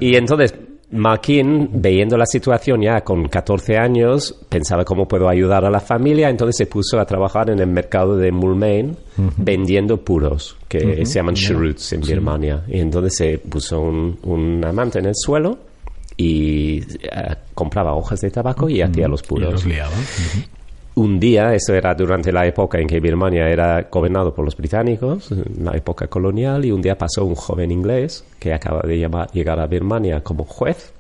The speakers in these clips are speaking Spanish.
Y entonces Marquín, viendo la situación ya con 14 años, pensaba cómo puedo ayudar a la familia, entonces se puso a trabajar en el mercado de Moulmein vendiendo puros, que se llaman cheroots en Birmania. Y entonces se puso una manta en el suelo y compraba hojas de tabaco y hacía los puros. Y los liaba. Un día, eso era durante la época en que Birmania era gobernado por los británicos, la época colonial, y un día pasó un joven inglés que acaba de llegar a Birmania como juez,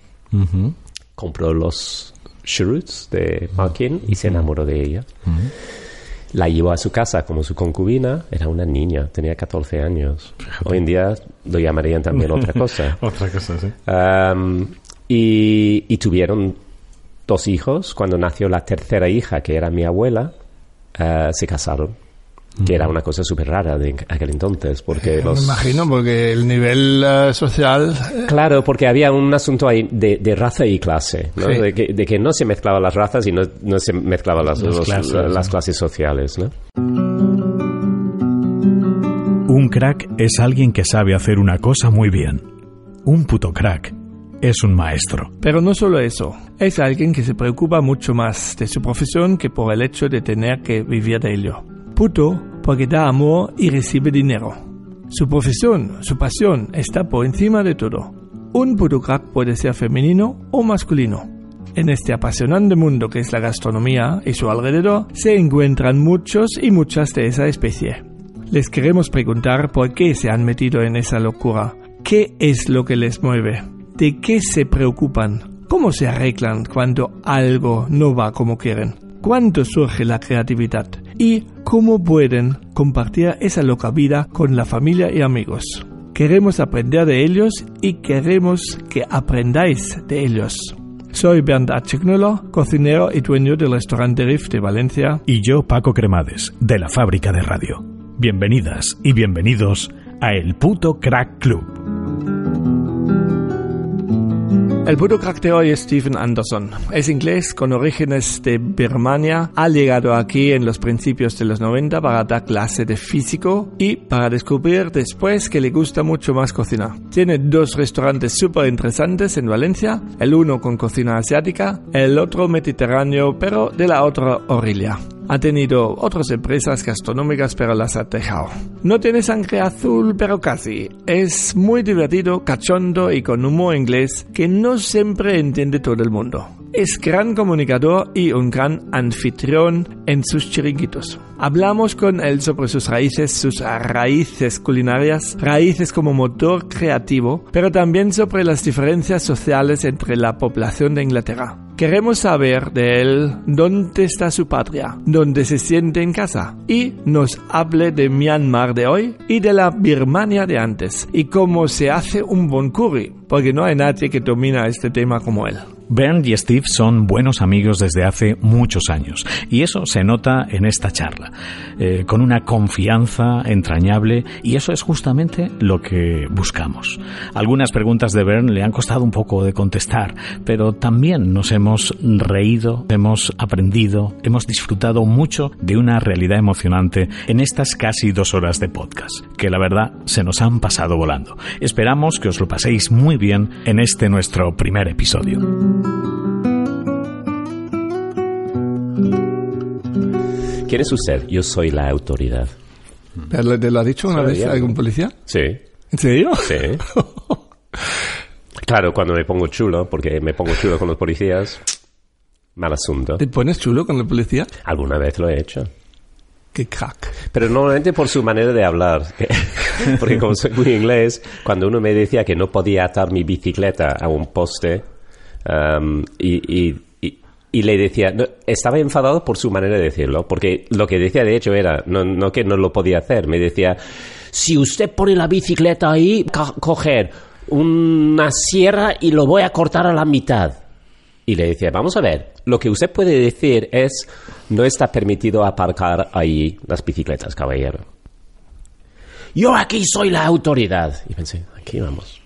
compró los cheroots de Marquín y se enamoró de ella. La llevó a su casa como su concubina, era una niña, tenía 14 años. Fíjate. Hoy en día lo llamarían también otra cosa. Otra cosa, sí. Y tuvieron 2 hijos. Cuando nació la tercera hija, que era mi abuela, se casaron, que era una cosa súper rara de aquel entonces, porque me imagino, porque el nivel social... Claro, porque había un asunto ahí de raza y clase, ¿no? Sí. De que no se mezclaban las razas y no se mezclaban las clases sociales, ¿no? Un crack es alguien que sabe hacer una cosa muy bien. Un puto crack es un maestro. Pero no solo eso, es alguien que se preocupa mucho más de su profesión que por el hecho de tener que vivir de ello. Puto porque da amor y recibe dinero. Su profesión, su pasión, está por encima de todo. Un puto crack puede ser femenino o masculino. En este apasionante mundo que es la gastronomía y su alrededor, se encuentran muchos y muchas de esa especie. Les queremos preguntar por qué se han metido en esa locura. ¿Qué es lo que les mueve? ¿De qué se preocupan? ¿Cómo se arreglan cuando algo no va como quieren? ¿Cuándo surge la creatividad? ¿Y cómo pueden compartir esa loca vida con la familia y amigos? Queremos aprender de ellos y queremos que aprendáis de ellos. Soy Bernd Achignoller, cocinero y dueño del restaurante Riff de Valencia. Y yo, Paco Cremades, de la Fábrica de Radio. Bienvenidas y bienvenidos a El Puto Crack Club. El puto crack de hoy es Stephen Anderson. Es inglés con orígenes de Birmania. Ha llegado aquí en los principios de los 90 para dar clase de físico y para descubrir después que le gusta mucho más cocinar. Tiene 2 restaurantes súper interesantes en Valencia, el uno con cocina asiática, el otro mediterráneo, pero de la otra orilla. Ha tenido otras empresas gastronómicas, pero las ha dejado. No tiene sangre azul, pero casi. Es muy divertido, cachondo y con humor inglés que no siempre entiende todo el mundo. Es gran comunicador y un gran anfitrión en sus chiringuitos. Hablamos con él sobre sus raíces culinarias, raíces como motor creativo, pero también sobre las diferencias sociales entre la población de Inglaterra. Queremos saber de él dónde está su patria, dónde se siente en casa, y nos hable de Myanmar de hoy y de la Birmania de antes, y cómo se hace un buen curry, porque no hay nadie que domina este tema como él. Bernd y Steve son buenos amigos desde hace muchos años y eso se nota en esta charla, con una confianza entrañable, y eso es justamente lo que buscamos. Algunas preguntas de Bernd le han costado un poco de contestar, pero también nos hemos reído, hemos aprendido, hemos disfrutado mucho de una realidad emocionante en estas casi 2 horas de podcast, que la verdad se nos han pasado volando. Esperamos que os lo paséis muy bien en este nuestro primer episodio. ¿Quién es usted? Yo soy la autoridad. ¿Te lo ha dicho una vez algún policía? Sí. ¿En serio? Sí. Claro, cuando me pongo chulo, porque me pongo chulo con los policías, mal asunto. ¿Te pones chulo con el policía? Alguna vez lo he hecho. ¡Qué crack! Pero normalmente por su manera de hablar. Porque como soy muy inglés, cuando uno me decía que no podía atar mi bicicleta a un poste, y le decía, no, estaba enfadado por su manera de decirlo, porque lo que decía de hecho era, no que no lo podía hacer, me decía, si usted pone la bicicleta ahí, coger una sierra y lo voy a cortar a la mitad. Y le decía, vamos a ver, lo que usted puede decir es, no está permitido aparcar ahí las bicicletas, caballero. Yo aquí soy la autoridad. Y pensé, aquí vamos.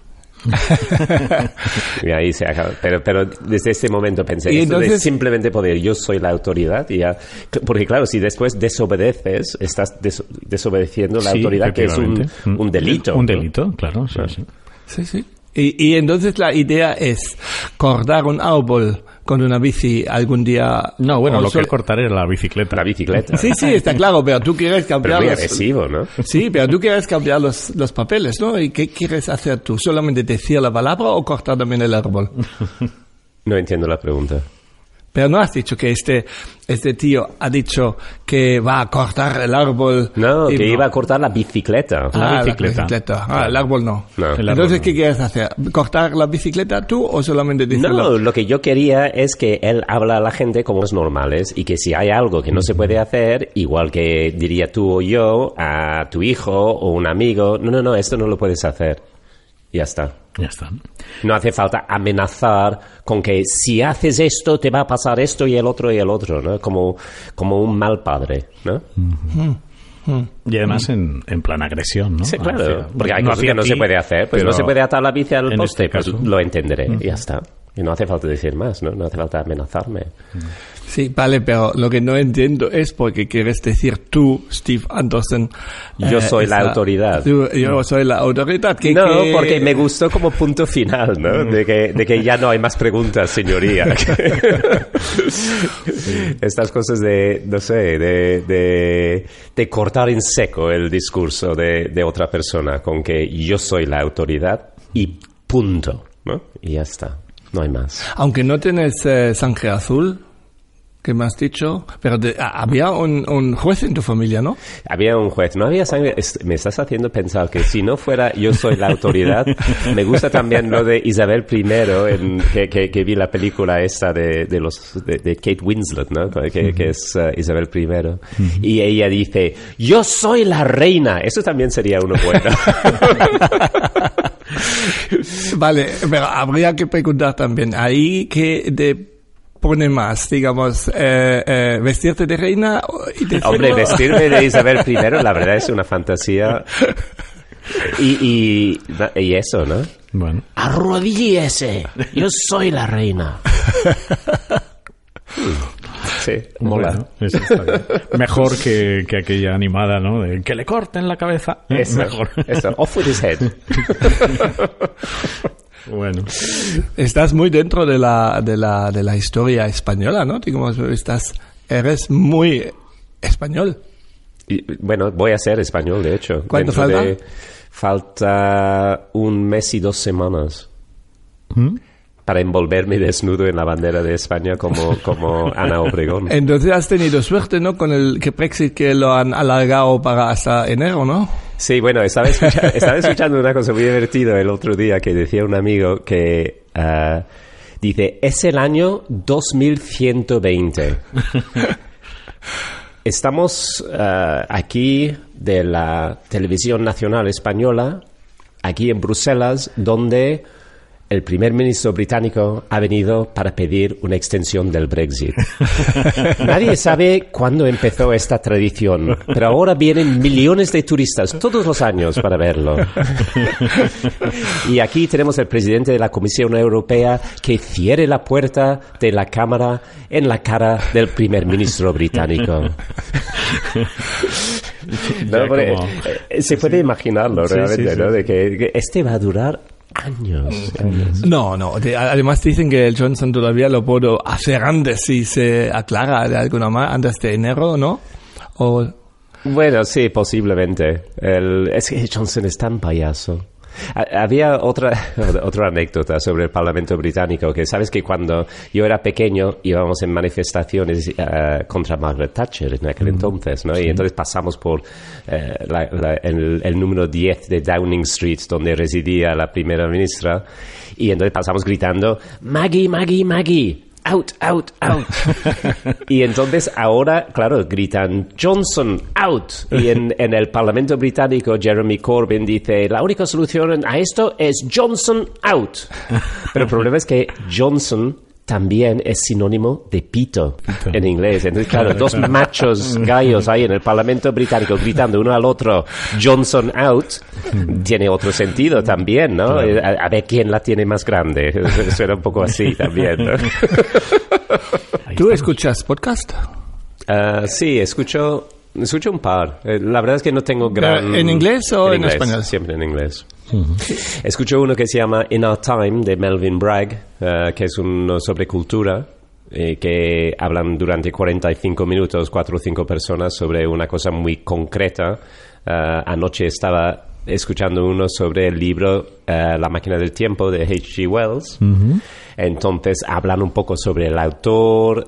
Y ahí se acaba. Pero desde ese momento pensé, y entonces, de simplemente poder, yo soy la autoridad, y ya, porque claro, si después desobedeces, estás desobedeciendo la autoridad, que es un delito. Un delito, claro, sí, sí. Sí, sí. Y entonces la idea es cortar un árbol con una bici algún día. No, bueno, lo que cortaré es la bicicleta. La bicicleta. Sí, está claro, pero tú quieres cambiar. Pero muy agresivo, ¿no? Sí, pero tú quieres cambiar los papeles, ¿no? ¿Y qué quieres hacer tú? ¿Solamente decir la palabra o cortar también el árbol? No entiendo la pregunta. Pero no has dicho que este tío ha dicho que va a cortar el árbol. No, que iba a cortar la bicicleta. La bicicleta. El árbol no. Entonces, ¿qué quieres hacer? ¿Cortar la bicicleta tú o solamente decirlo? No, lo que yo quería es que él habla a la gente como los normales y que si hay algo que no se puede hacer, igual que diría tú o yo a tu hijo o un amigo, no, esto no lo puedes hacer. Ya está. No hace falta amenazar con que si haces esto te va a pasar esto y el otro, ¿no? Como un mal padre, ¿no? Y además en plan agresión, ¿no? Sí, claro. Porque hay cosas que no se puede hacer. Pues no se puede atar la bici al poste, pues lo entenderé. Y ya está. Y no hace falta decir más, ¿no? No hace falta amenazarme. Sí, vale, pero lo que no entiendo es por qué quieres decir tú, Steve Anderson. Yo soy la autoridad. Yo soy la autoridad. Porque me gustó como punto final, ¿no? De que ya no hay más preguntas, señoría. Estas cosas de, no sé, de cortar en seco el discurso de otra persona con que yo soy la autoridad y punto, ¿no? Y ya está. No hay más. Aunque no tienes sangre azul, ¿qué me has dicho? Pero había un juez en tu familia, ¿no? Había un juez. No había sangre. Me estás haciendo pensar que si no fuera yo soy la autoridad. Me gusta también lo de Isabel I, que vi la película esta de Kate Winslet, ¿no? Que es Isabel I. Y ella dice, yo soy la reina. Eso también sería uno bueno. Vale, pero habría que preguntar también, ahí que pone más, digamos, vestirte de reina y Hombre, vestirme de Isabel I, la verdad es una fantasía. Y eso, ¿no? Bueno. Arrodíllese, yo soy la reina. Sí, mola. Bueno, eso está bien. Mejor que aquella animada, ¿no? De que le corten la cabeza. Eso, mejor. Eso, off with his head. Bueno. Estás muy dentro de la historia española, ¿no? Digamos, eres muy español. Y, bueno, voy a ser español, de hecho. ¿Cuánto falta? Falta 1 mes y 2 semanas. Para envolverme desnudo en la bandera de España como Ana Obregón. Entonces has tenido suerte, ¿no? Con el Brexit que lo han alargado para hasta enero, ¿no? Sí, bueno, estaba escuchando una cosa muy divertida el otro día que decía un amigo que dice, es el año 2120. Estamos aquí de la Televisión Nacional Española, aquí en Bruselas, donde el primer ministro británico ha venido para pedir una extensión del Brexit. Nadie sabe cuándo empezó esta tradición, pero ahora vienen millones de turistas todos los años para verlo. Y aquí tenemos el presidente de la Comisión Europea que cierre la puerta de la Cámara en la cara del primer ministro británico. No, se puede imaginarlo realmente, sí. ¿No? De que este va a durar años. No. Además dicen que el Johnson todavía lo puedo hacer antes si se aclara de alguna manera, antes de enero, ¿no? Bueno, sí, posiblemente. Es que Johnson es tan payaso. Había otra anécdota sobre el Parlamento británico, que sabes que cuando yo era pequeño íbamos en manifestaciones contra Margaret Thatcher en aquel entonces, ¿no? Sí. Y entonces pasamos por el número 10 de Downing Street, donde residía la primera ministra, y entonces pasamos gritando, Maggie, Maggie, Maggie. Out, out, out. Y entonces ahora, claro, gritan Johnson, out. Y en el Parlamento británico, Jeremy Corbyn dice, la única solución a esto es Johnson, out. Pero el problema es que Johnson también es sinónimo de pito en inglés. Entonces, claro, dos machos gallos ahí en el Parlamento británico gritando uno al otro Johnson out, tiene otro sentido también, ¿no? Claro. A ver quién la tiene más grande. Suena un poco así también, ¿no? ¿Tú escuchas podcast? Sí, escucho un par. La verdad es que no tengo gran... ¿En inglés o en español? Siempre en inglés. Escucho uno que se llama In Our Time, de Melvin Bragg, que es uno sobre cultura, que hablan durante 45 minutos, 4 o 5 personas, sobre una cosa muy concreta. Anoche estaba escuchando uno sobre el libro La máquina del tiempo, de H.G. Wells. Entonces hablan un poco sobre el autor,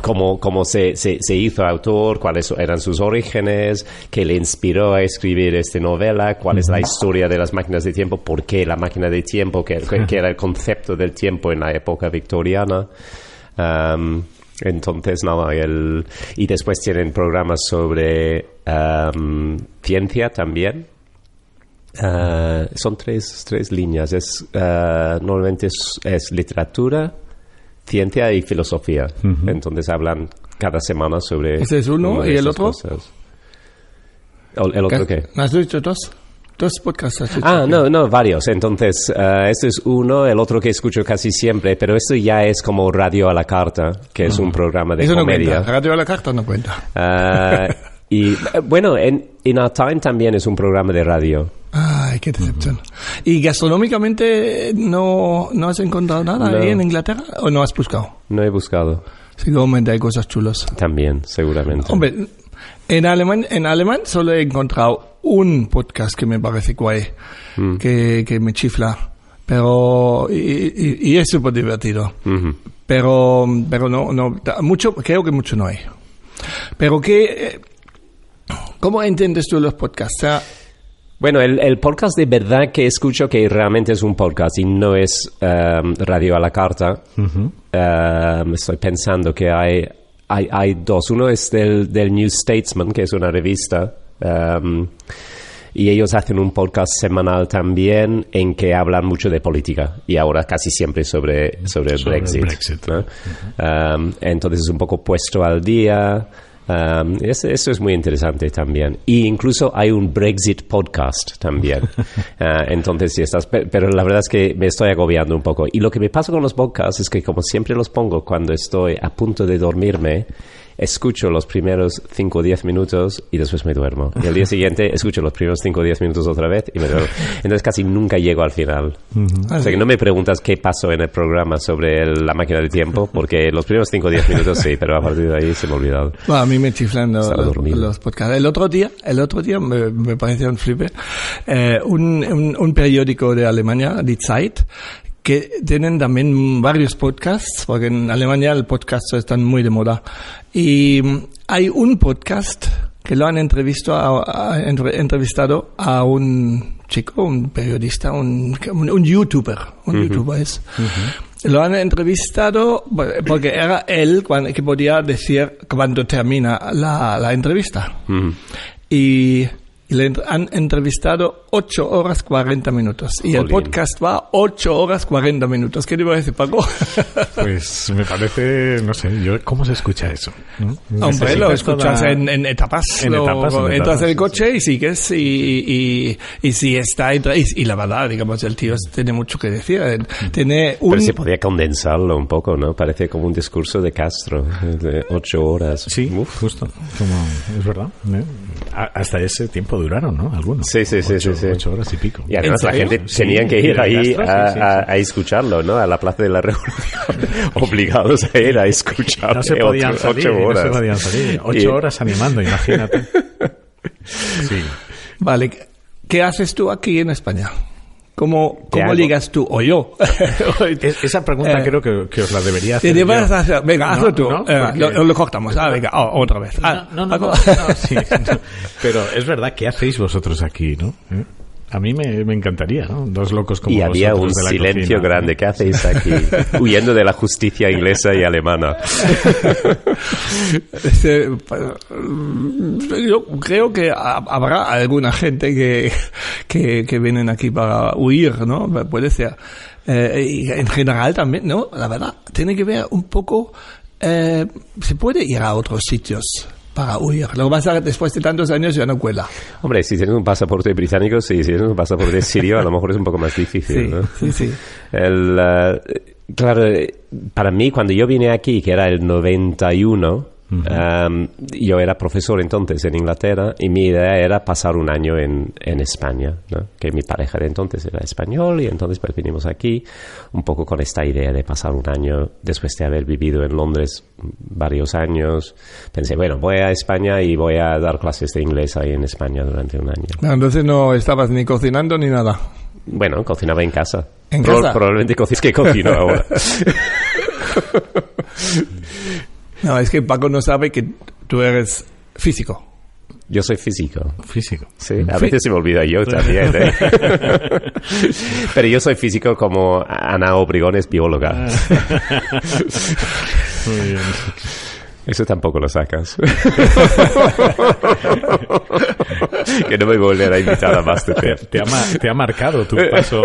cómo se hizo autor, cuáles eran sus orígenes, qué le inspiró a escribir esta novela, cuál es la historia de las máquinas de tiempo, por qué la máquina de tiempo, que era el concepto del tiempo en la época victoriana. Entonces, y después tienen programas sobre ciencia también. Son tres líneas. Normalmente es literatura, ciencia y filosofía. Entonces hablan cada semana sobre... ¿Ese es uno y el otro? Cosas. ¿El otro qué? ¿Has dicho dos? Dos podcasts. No, varios. Entonces, este es uno, el otro que escucho casi siempre, pero esto ya es como Radio a la Carta, que es un programa de comedia. No cuenta. Radio a la Carta no cuenta. Y bueno, In Our Time también es un programa de radio. Ay, qué decepción. ¿Y gastronómicamente no has encontrado nada ahí en Inglaterra o no has buscado? No he buscado. Seguramente hay cosas chulas. También, seguramente. Hombre, en alemán solo he encontrado un podcast que me parece guay, que me chifla, pero y es súper divertido. Pero no mucho, creo que mucho no hay. Pero ¿cómo entiendes tú los podcasts? O sea, bueno, el podcast de verdad que escucho, que realmente es un podcast y no es Radio a la Carta, estoy pensando que hay dos. Uno es del New Statesman, que es una revista, y ellos hacen un podcast semanal también en que hablan mucho de política y ahora casi siempre sobre el Brexit, ¿no? Entonces es un poco puesto al día. Eso es muy interesante también. Y incluso hay un Brexit podcast también. Entonces, si estás... Pero la verdad es que me estoy agobiando un poco. Y lo que me pasa con los podcasts es que, como siempre los pongo cuando estoy a punto de dormirme, escucho los primeros 5 o 10 minutos y después me duermo. Y al día siguiente escucho los primeros 5 o 10 minutos otra vez y me duermo. Entonces casi nunca llego al final. O sea que no me preguntas qué pasó en el programa sobre la máquina de tiempo, porque los primeros 5 o 10 minutos sí, pero a partir de ahí se me ha olvidado. Bueno, a mí me chiflan los podcasts. El otro día me pareció un flipe. Un periódico de Alemania, Die Zeit, que tienen también varios podcasts, porque en Alemania el podcast están muy de moda. Y hay un podcast que lo han entrevistado a un chico, un periodista, un youtuber, youtuber es. Lo han entrevistado porque era él que podía decir cuando termina la entrevista. Y le han entrevistado 8 horas 40 minutos. Y el podcast va 8 horas 40 minutos. ¿Qué te parece, Paco? Pues me parece, no sé, ¿cómo se escucha eso? ¿No? Hombre, lo escuchas en etapas. Entras en el coche y sigues y si está... Y la verdad, digamos, el tío tiene mucho que decir. Pero se podía condensarlo un poco, ¿no? Parece como un discurso de Castro, de 8 horas. Sí, justo. Es verdad. Hasta ese tiempo duraron, ¿no? Algunos. Sí. 8 horas y pico. Y además la gente tenía que ir ahí a escucharlo, ¿no? A la Plaza de la Revolución. Obligados a ir a escuchar. No se podían salir. 8 horas. No se podían salir. 8 horas animando, imagínate. Sí. Vale. ¿Qué haces tú aquí en España? ¿Cómo ligas tú o yo? Esa pregunta creo que os la debería hacer. Venga, hazlo tú. Lo cortamos. Venga, otra vez. Sí, pero es verdad, ¿qué hacéis vosotros aquí, no? A mí me encantaría, ¿no? Dos locos como vosotros. Y había un silencio grande. ¿Qué hacéis aquí? Huyendo de la justicia inglesa y alemana. Yo creo que habrá alguna gente que vienen aquí para huir, ¿no? Puede ser. Y en general también, ¿no? La verdad, tiene que ver un poco... se puede ir a otros sitios para huir. Lo que pasa es que después de tantos años ya no cuela. Hombre, si tienes un pasaporte británico, sí. Si tienes un pasaporte sirio, a lo mejor es un poco más difícil, ¿no? Sí. Claro, para mí, cuando yo vine aquí, que era el 91, Yo era profesor entonces en Inglaterra y mi idea era pasar un año en España, ¿no? Que mi pareja de entonces era español y entonces pues vinimos aquí un poco con esta idea de pasar un año después de haber vivido en Londres varios años. Pensé, bueno, voy a España y voy a dar clases de inglés ahí en España durante un año. Entonces no estabas ni cocinando ni nada. Bueno, cocinaba en casa. ¿En casa? Probablemente cocino ahora. No, es que Paco no sabe que tú eres físico. Yo soy físico. Físico. Sí, a veces se me olvida yo también, ¿eh? Pero yo soy físico como Ana Obregón es bióloga. Muy bien. Eso tampoco lo sacas. Que no me volverá a invitar a Masterchef. Te ha marcado tu paso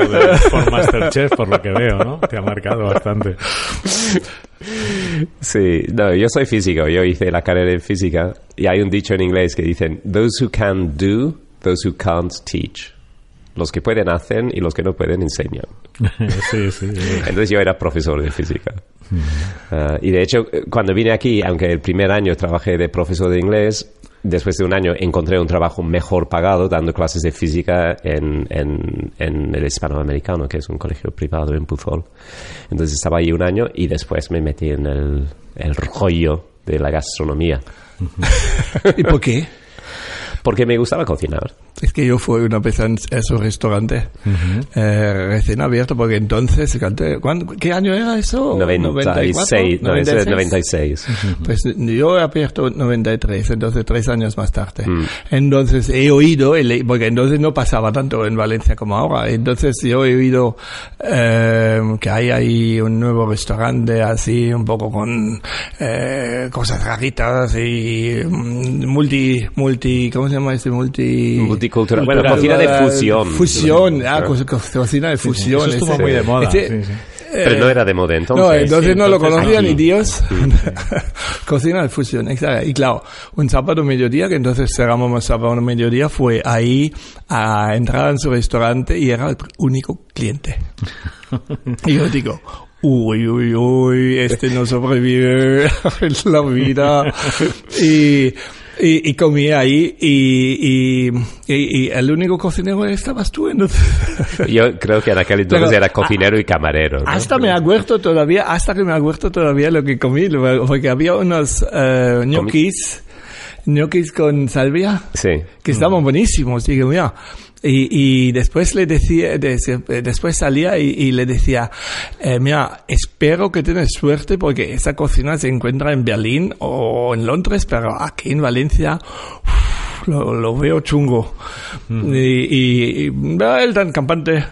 por Masterchef, por lo que veo, ¿no? Te ha marcado bastante. Sí, no, yo soy físico. Yo hice la carrera en física y hay un dicho en inglés que dicen those who can do, those who can't teach. Los que pueden hacen y los que no pueden enseñan. Sí. Entonces yo era profesor de física. Y de hecho, cuando vine aquí, aunque el primer año trabajé de profesor de inglés, después de un año encontré un trabajo mejor pagado dando clases de física en el Hispanoamericano, que es un colegio privado en Puzol. Entonces estaba allí un año y después me metí en el rollo de la gastronomía. ¿Y por qué? Porque me gustaba cocinar. Es que yo fui una vez en ese restaurante recién abierto, porque entonces, ¿qué año era eso? 96. 96. Pues yo he abierto 93, entonces 3 años más tarde. Entonces he oído, porque entonces no pasaba tanto en Valencia como ahora, entonces yo he oído que hay ahí un nuevo restaurante así, un poco con cosas raritas y ¿cómo se llama este? Multicultural. Bueno, cocina de fusión. Cocina de fusión. Eso estuvo muy de moda. Pero no era de moda entonces. No, entonces no lo conocía ni Dios. Cocina de fusión, exacto. Y claro, un sábado mediodía, que entonces cerramos el sábado mediodía, fue ahí a entrar en su restaurante y era el único cliente. Y yo digo, uy, este no sobrevive en la vida. Y comí ahí y el único cocinero estabas tú. Entonces. Yo creo que en aquel entonces era cocinero y camarero, ¿no? Hasta que me acuerdo todavía lo que comí, porque había unos ñoquis con salvia, sí, que estaban buenísimos. Digo, mira. Y después le decía, después salía y le decía, mira, espero que tienes suerte porque esa cocina se encuentra en Berlín o en Londres, pero aquí en Valencia lo veo chungo. Y él tan campante.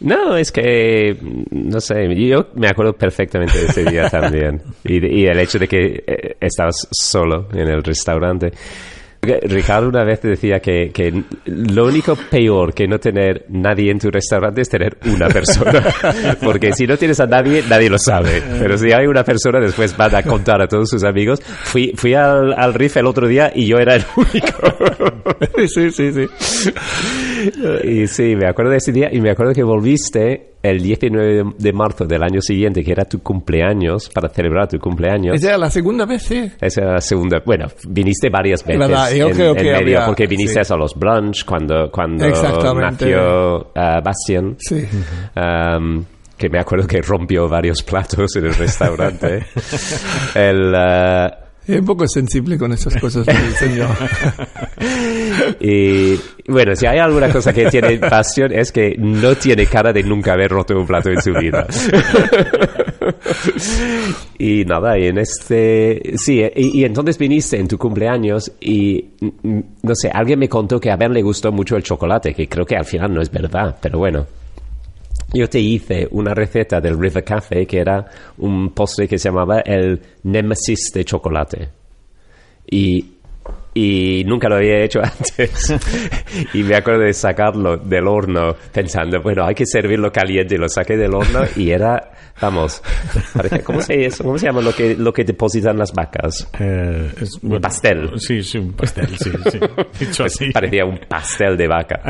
No, es que, no sé, yo me acuerdo perfectamente de ese día también. Y el hecho de que estabas solo en el restaurante. Ricardo una vez te decía que lo único peor que no tener nadie en tu restaurante es tener una persona. Porque si no tienes a nadie, nadie lo sabe. Pero si hay una persona, después van a contar a todos sus amigos. Fui al RIF el otro día y yo era el único. Sí. Y sí, me acuerdo de ese día y me acuerdo que volviste el 19 de marzo del año siguiente, que era tu cumpleaños, para celebrar tu cumpleaños. Esa era la segunda vez, sí. Esa era la segunda. Bueno, viniste varias veces. Yo creo que medio, porque viniste a los brunch cuando nació Bastian. Sí. Que me acuerdo que rompió varios platos en el restaurante. Es un poco sensible con esas cosas, señor. Y bueno, si hay alguna cosa que tiene Bastian es que no tiene cara de nunca haber roto un plato en su vida. Y nada, y y entonces viniste en tu cumpleaños y no sé, alguien me contó que a Ben le gustó mucho el chocolate, que creo que al final no es verdad, pero bueno. Yo te hice una receta del River Café que era un postre que se llamaba el Nemesis de chocolate. Y nunca lo había hecho antes. Y me acuerdo de sacarlo del horno pensando, bueno, hay que servirlo caliente. Y lo saqué del horno y era, vamos, ¿cómo se llama lo que depositan las vacas? Un pastel. Sí, un pastel, sí. Dicho así. Parecía un pastel de vaca.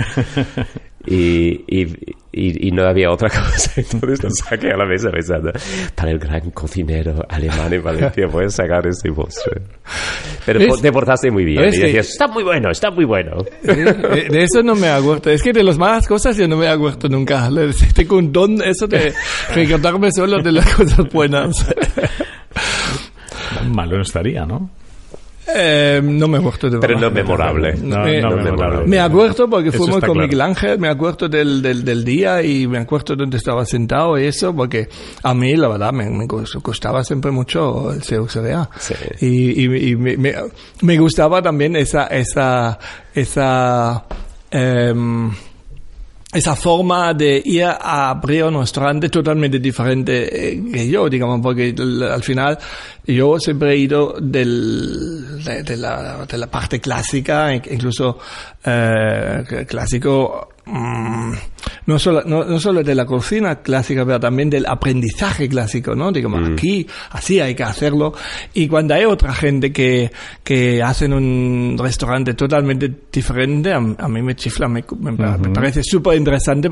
Y no había otra cosa. Entonces lo saqué a la mesa pensando, para el gran cocinero alemán en Valencia puedes sacar este postre. Pero te portaste muy bien. Y decías, está muy bueno. De eso no me acuerdo. Es que de las malas cosas yo no me acuerdo nunca. Tengo un don eso de recordarme solo de las cosas buenas. Malo no estaría, ¿no? No me acuerdo de pero no memorable. No memorable. Me acuerdo porque Eso fuimos está con claro. Miguel Ángel, me acuerdo del día y me acuerdo dónde estaba sentado y eso, porque a mí la verdad me gustaba siempre mucho el CUCDA. Sí. Y me gustaba también esa forma de ir a abrir un restaurante totalmente diferente que yo, digamos, porque al final yo siempre he ido de la parte clásica, incluso clásico, no solo de la cocina clásica, pero también del aprendizaje clásico, ¿no? Digamos, aquí, así hay que hacerlo. Y cuando hay otra gente que hacen un restaurante totalmente diferente, a mí me chifla, me parece súper interesante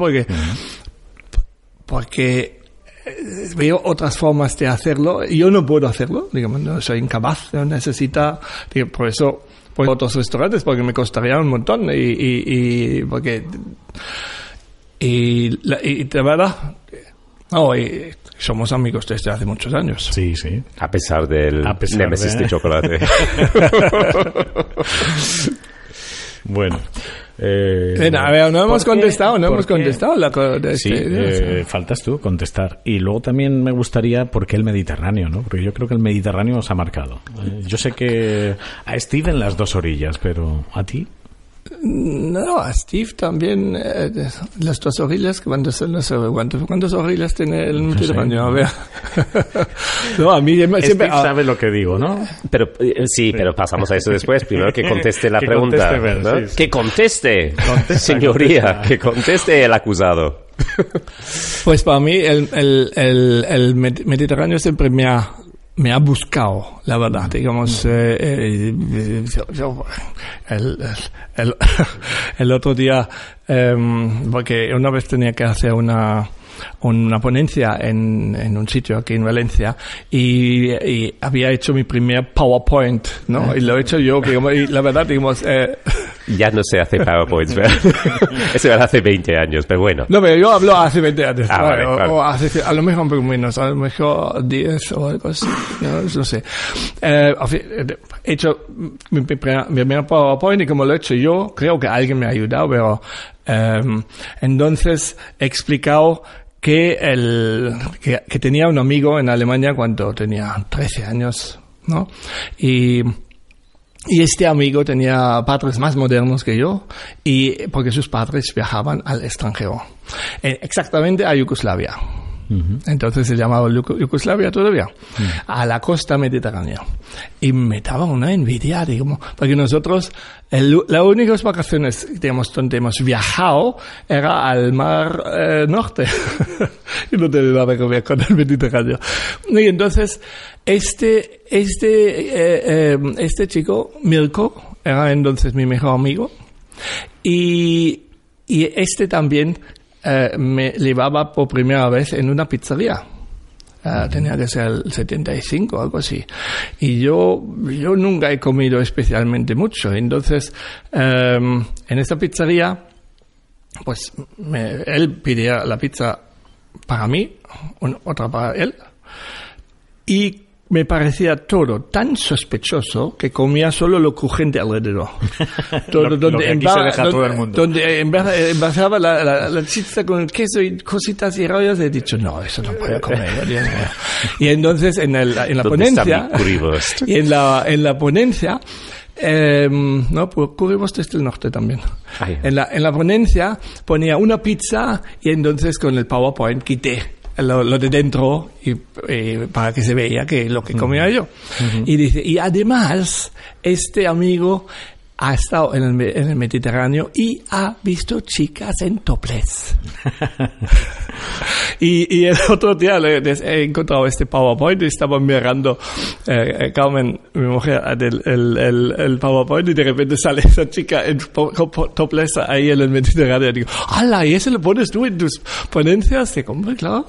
porque veo otras formas de hacerlo y yo no puedo hacerlo, digamos, no soy incapaz, no necesita, por eso otros restaurantes porque me costaría un montón y de verdad somos amigos desde hace muchos años. Sí. A pesar del Nemesis de chocolate. Bueno. A ver, no hemos contestado. Sí, faltas tú contestar. Y luego también me gustaría, ¿por qué el Mediterráneo? ¿No? Porque yo creo que el Mediterráneo os ha marcado. Yo sé que a Steve en las dos orillas, pero ¿a ti? No, a Steve también, las dos orillas, ¿cuántas orillas tiene el Mediterráneo? A ver. No, a mí siempre... Steve sabe lo que digo, ¿no? Pero pero pasamos a eso después. Primero que conteste la pregunta. ¿No? Sí. Que conteste, señoría, que conteste el acusado. Pues para mí el Mediterráneo siempre me ha buscado, la verdad, digamos, el otro día, porque una vez tenía que hacer una ponencia en un sitio aquí en Valencia y había hecho mi primer PowerPoint, ¿no? Y lo he hecho yo, y la verdad, digamos... Ya no se hace PowerPoints, ¿verdad? Eso era hace 20 años, pero bueno. No, pero yo hablo hace 20 años. Vale, claro. O a lo mejor un poco menos, a lo mejor 10 o algo así. No sé. He hecho mi primer PowerPoint y como lo he hecho yo, creo que alguien me ha ayudado, pero entonces he explicado que tenía un amigo en Alemania cuando tenía 13 años, ¿no? Y este amigo tenía padres más modernos que yo, y porque sus padres viajaban al extranjero, exactamente a Yugoslavia. Entonces se llamaba Yugoslavia todavía, a la costa mediterránea. Y me daba una envidia, digamos, porque nosotros, las únicas vacaciones, digamos, donde hemos viajado era al mar norte. Y no tenía nada que ver con el Mediterráneo. Y entonces, este chico, Mirko, era entonces mi mejor amigo. Y este también me llevaba por primera vez en una pizzería. Tenía que ser el 75 o algo así. Y yo nunca he comido especialmente mucho. Entonces, en esta pizzería, pues él pedía la pizza para mí, otra para él. Y me parecía todo tan sospechoso que comía solo lo crujiente alrededor. Donde envasaba la pizza con el queso y cositas y rollos, he dicho, no, eso no puedo comer. Dios mío. Y entonces en la ponencia, y en la ponencia, no, pues currywurst desde el norte también. En la ponencia ponía una pizza y entonces con el PowerPoint quité lo de dentro y para que se vea que lo que comía yo. Y dice, y además este amigo ha estado en el Mediterráneo y ha visto chicas en topless. y el otro día he encontrado este PowerPoint y estaba mirando Carmen, mi mujer, el PowerPoint, y de repente sale esa chica en topless ahí en el Mediterráneo. Y digo, ¡hala! ¿Y eso lo pones tú en tus ponencias? Digo, hombre, claro,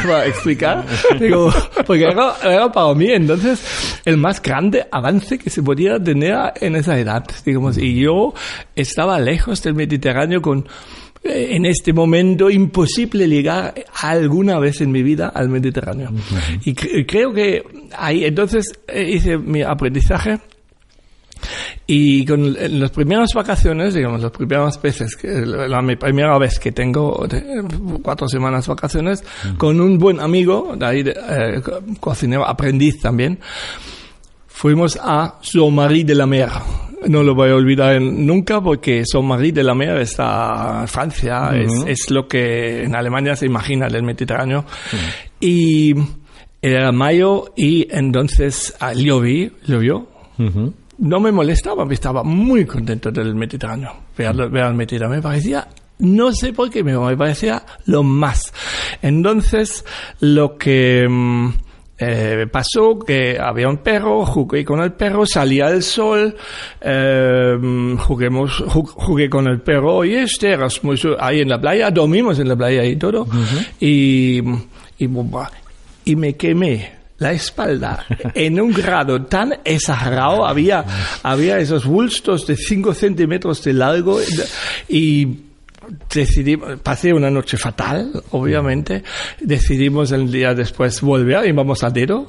va a explicar. Digo, porque era para mí entonces el más grande avance que se podía tener en esa edad, digamos. Y yo estaba lejos del Mediterráneo en este momento imposible llegar alguna vez en mi vida al Mediterráneo. Uh-huh. Y creo que ahí entonces hice mi aprendizaje. Y en las primeras vacaciones, digamos, las primeras veces, la primera vez que tengo 4 semanas vacaciones, con un buen amigo, de ahí, cocinero, aprendiz también, fuimos a Saint-Marie-de-la-Mer. No lo voy a olvidar nunca, porque Saint-Marie-de-la-Mer está en Francia, uh-huh. es lo que en Alemania se imagina del Mediterráneo. Uh-huh. Y era mayo y entonces llovió. Uh-huh. No me molestaba, estaba muy contento del Mediterráneo. Ver el Mediterráneo me parecía, no sé por qué, me parecía lo más. Entonces, lo que pasó, que había un perro, jugué con el perro, salía el sol, jugué con el perro y ahí en la playa, dormimos en la playa y todo, uh-huh. y me quemé la espalda en un grado tan exagerado, había esos bultos de 5 centímetros de largo y pasé una noche fatal, obviamente. Decidimos el día después volver y vamos a Dedo,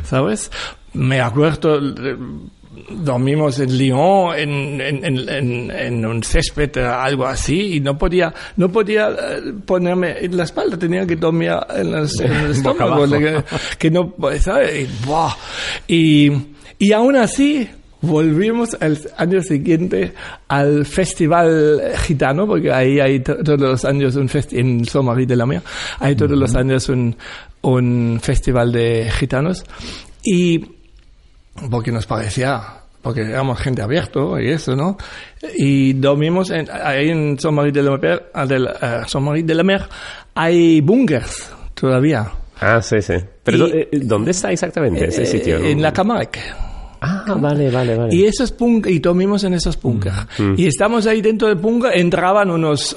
¿sabes? Me acuerdo, dormimos en Lyon en un césped, algo así, y no podía ponerme en la espalda, tenía que dormir en el estómago, que no, ¿sabes? Y aún así volvimos al año siguiente al festival gitano, porque ahí hay todos los años en Saint-Marie-de-la-Mer, hay todos los años un festival de gitanos, y porque nos parecía, porque éramos gente abierto y eso, ¿no? Y dormimos ahí en Saint-Marie-de-la-Mer, Saint-Marie-de-la-Mer hay búnkers todavía. Ah, sí. Pero ¿dónde está exactamente ese sitio? En la Camargue. Ah, vale. Y esos y dormimos en esos búnkers. Y estamos ahí dentro del búnker, entraban unos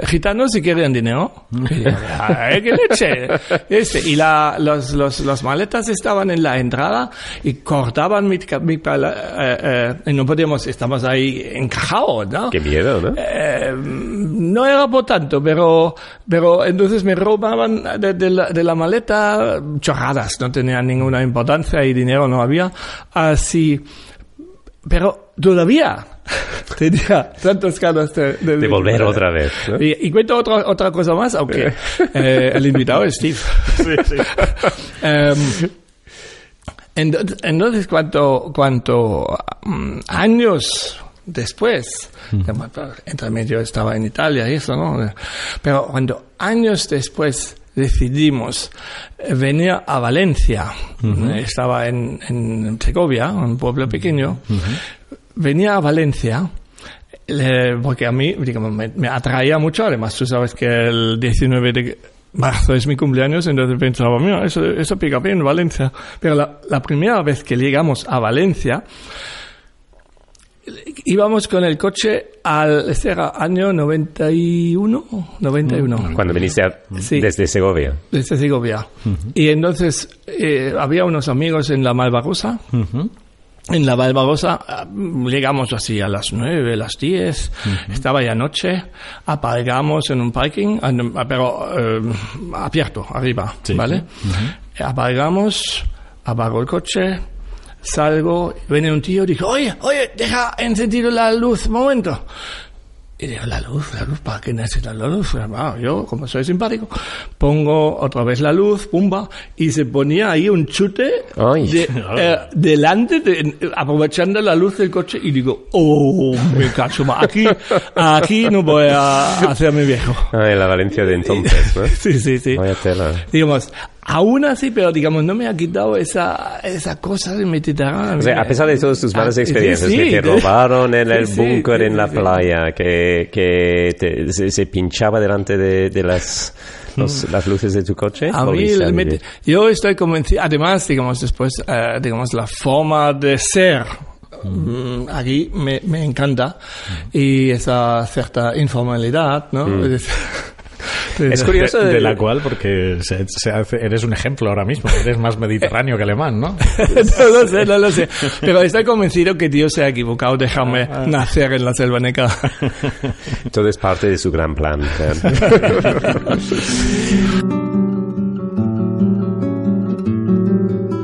gitanos y querían dinero. ¡Qué leche! Y las maletas estaban en la entrada y cortaban y no podíamos, estamos ahí encajados, ¿no? ¡Qué miedo!, ¿no? No era por tanto, pero entonces me robaban de la maleta chorradas, no tenían ninguna importancia y dinero no había. Así, pero todavía tenía tantas ganas de volver otra vez, ¿no? Y cuento otra cosa más, aunque el invitado es Steve. Sí. Entonces, cuánto años después, entre medio estaba en Italia y eso, ¿no? Pero cuando años después decidimos venir a Valencia, estaba en Segovia, un pueblo pequeño, venía a Valencia, porque a mí, digamos, me atraía mucho, además tú sabes que el 19 de marzo es mi cumpleaños, entonces pensaba, mira, eso pica bien Valencia. Pero la primera vez que llegamos a Valencia, íbamos con el coche este era año 91. Cuando viniste desde Segovia. Desde Segovia. Y entonces había unos amigos en la Malvarrosa. En la Malvarrosa llegamos así a las 9, a las 10. Estaba ya noche. Aparcamos en un parking, pero abierto, arriba, sí, ¿vale? Aparcamos, apago el coche. Salgo, viene un tío y dice, oye, deja encendido la luz, un momento. Y digo, la luz, ¿para qué necesitas la luz? Bueno, yo, como soy simpático, pongo otra vez la luz, pumba, y se ponía ahí un chute delante, aprovechando la luz del coche, y digo, me cacho más, aquí no voy a hacerme viejo. En la Valencia de entonces, ¿no? Sí. Vaya tela. Digamos, Aún así, pero digamos, no me ha quitado esa cosa de Mediterráneo. O sea, a pesar de todas tus malas experiencias, que te robaron en el búnker en la playa, que se pinchaba delante de las luces de tu coche. A mí, yo estoy convencido, además, digamos, después, digamos, la forma de ser, aquí me encanta, y esa cierta informalidad, ¿no? Es curioso de la cual, porque eres un ejemplo ahora mismo, eres más mediterráneo que alemán, ¿no? No lo sé, pero estoy convencido que Dios se ha equivocado, dejarme nacer en la selva negra. Todo es parte de su gran plan.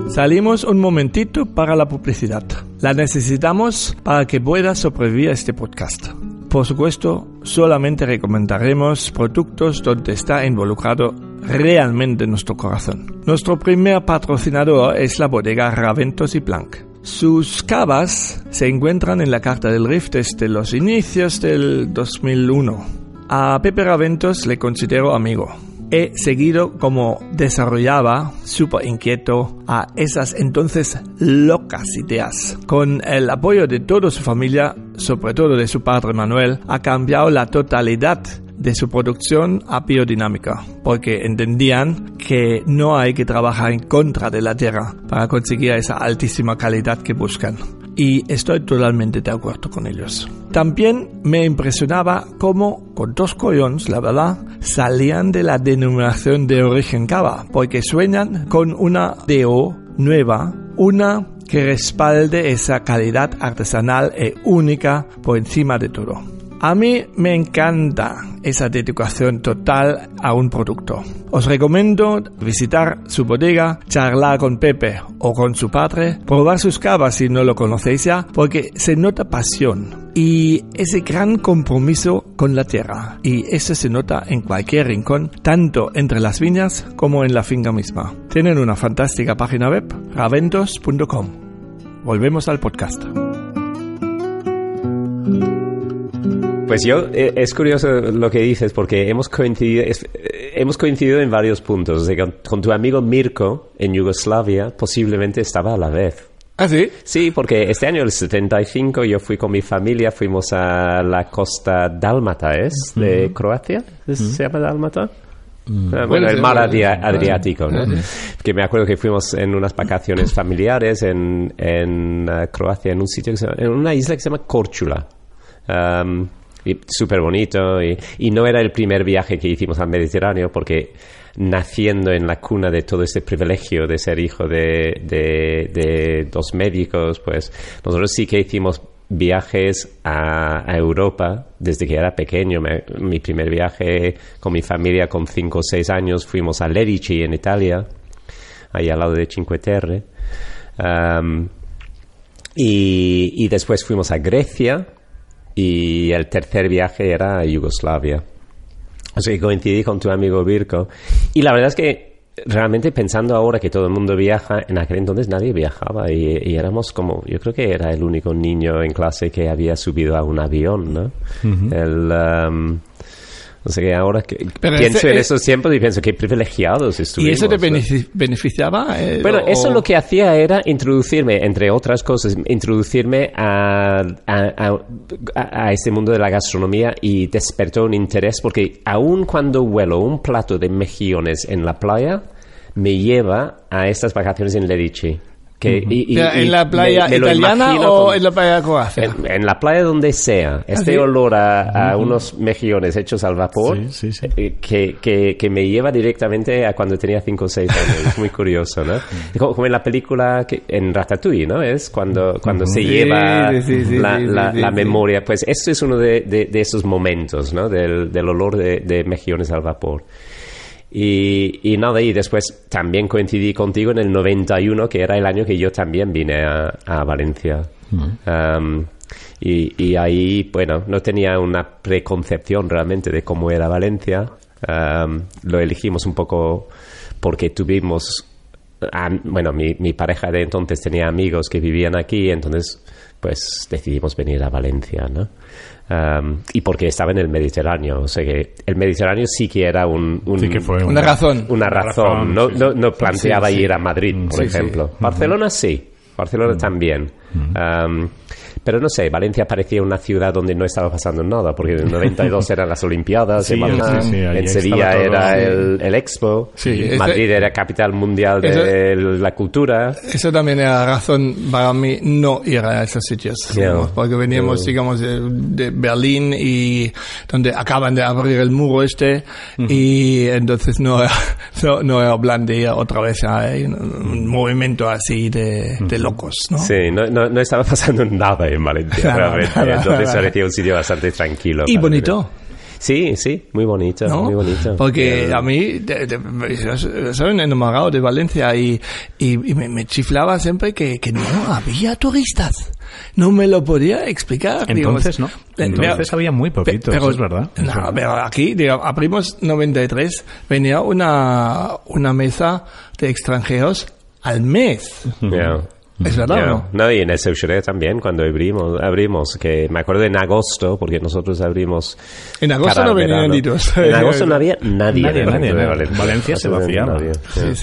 Salimos un momentito para la publicidad. La necesitamos para que pueda sobrevivir este podcast. Por supuesto, solamente recomendaremos productos donde está involucrado realmente nuestro corazón. Nuestro primer patrocinador es la bodega Raventos y Blanc. Sus cavas se encuentran en la Carta del Rif desde los inicios del 2001. A Pepe Raventos le considero amigo. He seguido cómo desarrollaba, súper inquieto, a esas entonces locas ideas. Con el apoyo de toda su familia, sobre todo de su padre Manuel, ha cambiado la totalidad de su producción a biodinámica, porque entendían que no hay que trabajar en contra de la tierra para conseguir esa altísima calidad que buscan. Y estoy totalmente de acuerdo con ellos. También me impresionaba cómo, con 2 collones, la verdad, salían de la denominación de origen cava, porque sueñan con una DO nueva, una que respalde esa calidad artesanal e única por encima de todo. A mí me encanta esa dedicación total a un producto. Os recomiendo visitar su bodega, charlar con Pepe o con su padre, probar sus cavas si no lo conocéis ya, porque se nota pasión y ese gran compromiso con la tierra. Y eso se nota en cualquier rincón, tanto entre las viñas como en la finca misma. Tienen una fantástica página web, raventos.com. Volvemos al podcast. Pues es curioso lo que dices, porque hemos coincidido en varios puntos. O sea, con tu amigo Mirko en Yugoslavia posiblemente estaba a la vez. ¿Ah, sí? Sí, porque este año, el 75, yo fui con mi familia, fuimos a la costa dálmata, de Croacia. ¿Se llama dálmata? Bueno, el mar Adriático, ¿no? Que me acuerdo que fuimos en unas vacaciones familiares en Croacia, en un sitio en una isla que se llama Korčula. Y súper bonito, y no era el primer viaje que hicimos al Mediterráneo, porque naciendo en la cuna de todo este privilegio de ser hijo de 2 médicos, pues nosotros sí que hicimos viajes a Europa desde que era pequeño. Mi primer viaje con mi familia con 5 o 6 años fuimos a Lerici en Italia, ahí al lado de Cinque Terre, y después fuimos a Grecia, y el tercer viaje era a Yugoslavia. O sea que coincidí con tu amigo Virko. Y la verdad es que realmente, pensando ahora que todo el mundo viaja, en aquel entonces nadie viajaba, y éramos como, yo creo que era el único niño en clase que había subido a un avión, ¿no? O sea que ahora pienso en esos tiempos y pienso que privilegiados estuvimos. ¿Y eso te beneficiaba? Bueno, eso lo que hacía era introducirme, entre otras cosas, a este mundo de la gastronomía, y despertó un interés, porque aun cuando huelo un plato de mejillones en la playa, me lleva a estas vacaciones en Lerici. ¿En la playa italiana o en la playa de Croacia? En la playa donde sea. Este olor a unos mejillones hechos al vapor, que me lleva directamente a cuando tenía 5 o 6 años. Es muy curioso, ¿no? Como en la película, en Ratatouille, ¿no? Es cuando se lleva la memoria. Pues esto es uno de esos momentos, ¿no? Del olor de mejillones al vapor. Y nada, y después también coincidí contigo en el 91, que era el año que yo también vine a Valencia. Y ahí, bueno, no tenía una preconcepción realmente de cómo era Valencia. Lo elegimos un poco porque tuvimos bueno, mi pareja de entonces tenía amigos que vivían aquí, entonces pues decidimos venir a Valencia, ¿no? Y porque estaba en el Mediterráneo, o sea que el Mediterráneo sí que era sí que fue una razón. Una razón. No planteaba ir a Madrid, por ejemplo. Sí. Barcelona sí, Barcelona también. Pero no sé, Valencia parecía una ciudad donde no estaba pasando nada, porque en el 92 eran las Olimpiadas, en Sevilla era el Expo, Madrid era capital mundial de la cultura. Eso también era razón para mí no ir a esos sitios, digamos, porque veníamos, digamos, de Berlín, y donde acaban de abrir el muro y entonces no era plan de ir otra vez a un movimiento así de locos, ¿no? Sí, no estaba pasando nada en Valencia, realmente. Entonces parecía un sitio bastante tranquilo. Y bonito. Sí, muy bonito, ¿no? Muy bonito. Porque a mí, soy un enamorado de Valencia y me chiflaba siempre que no había turistas. No me lo podía explicar. Entonces, digamos, ¿no? Entonces había muy poquitos, pero, es verdad. No, pero aquí, digamos, abrimos 93, venía una mesa de extranjeros al mes. ¿Es verdad o no? No, y en el Seuxeré también, cuando abrimos, que me acuerdo en agosto, porque nosotros abrimos... En agosto no venían niños. En agosto no había nadie. Valencia se vaciaba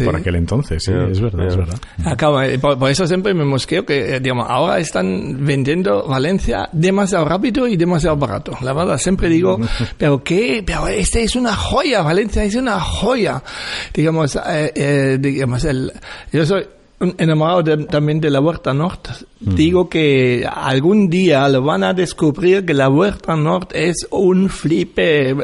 por aquel entonces, es verdad. Acaba, por eso siempre me mosqueo que, digamos, ahora están vendiendo Valencia demasiado rápido y demasiado barato. La verdad, siempre digo, pero este es una joya, Valencia es una joya. Digamos, yo soy enamorado también de la Huerta Norte. Digo que algún día lo van a descubrir que la Huerta Norte es un flipe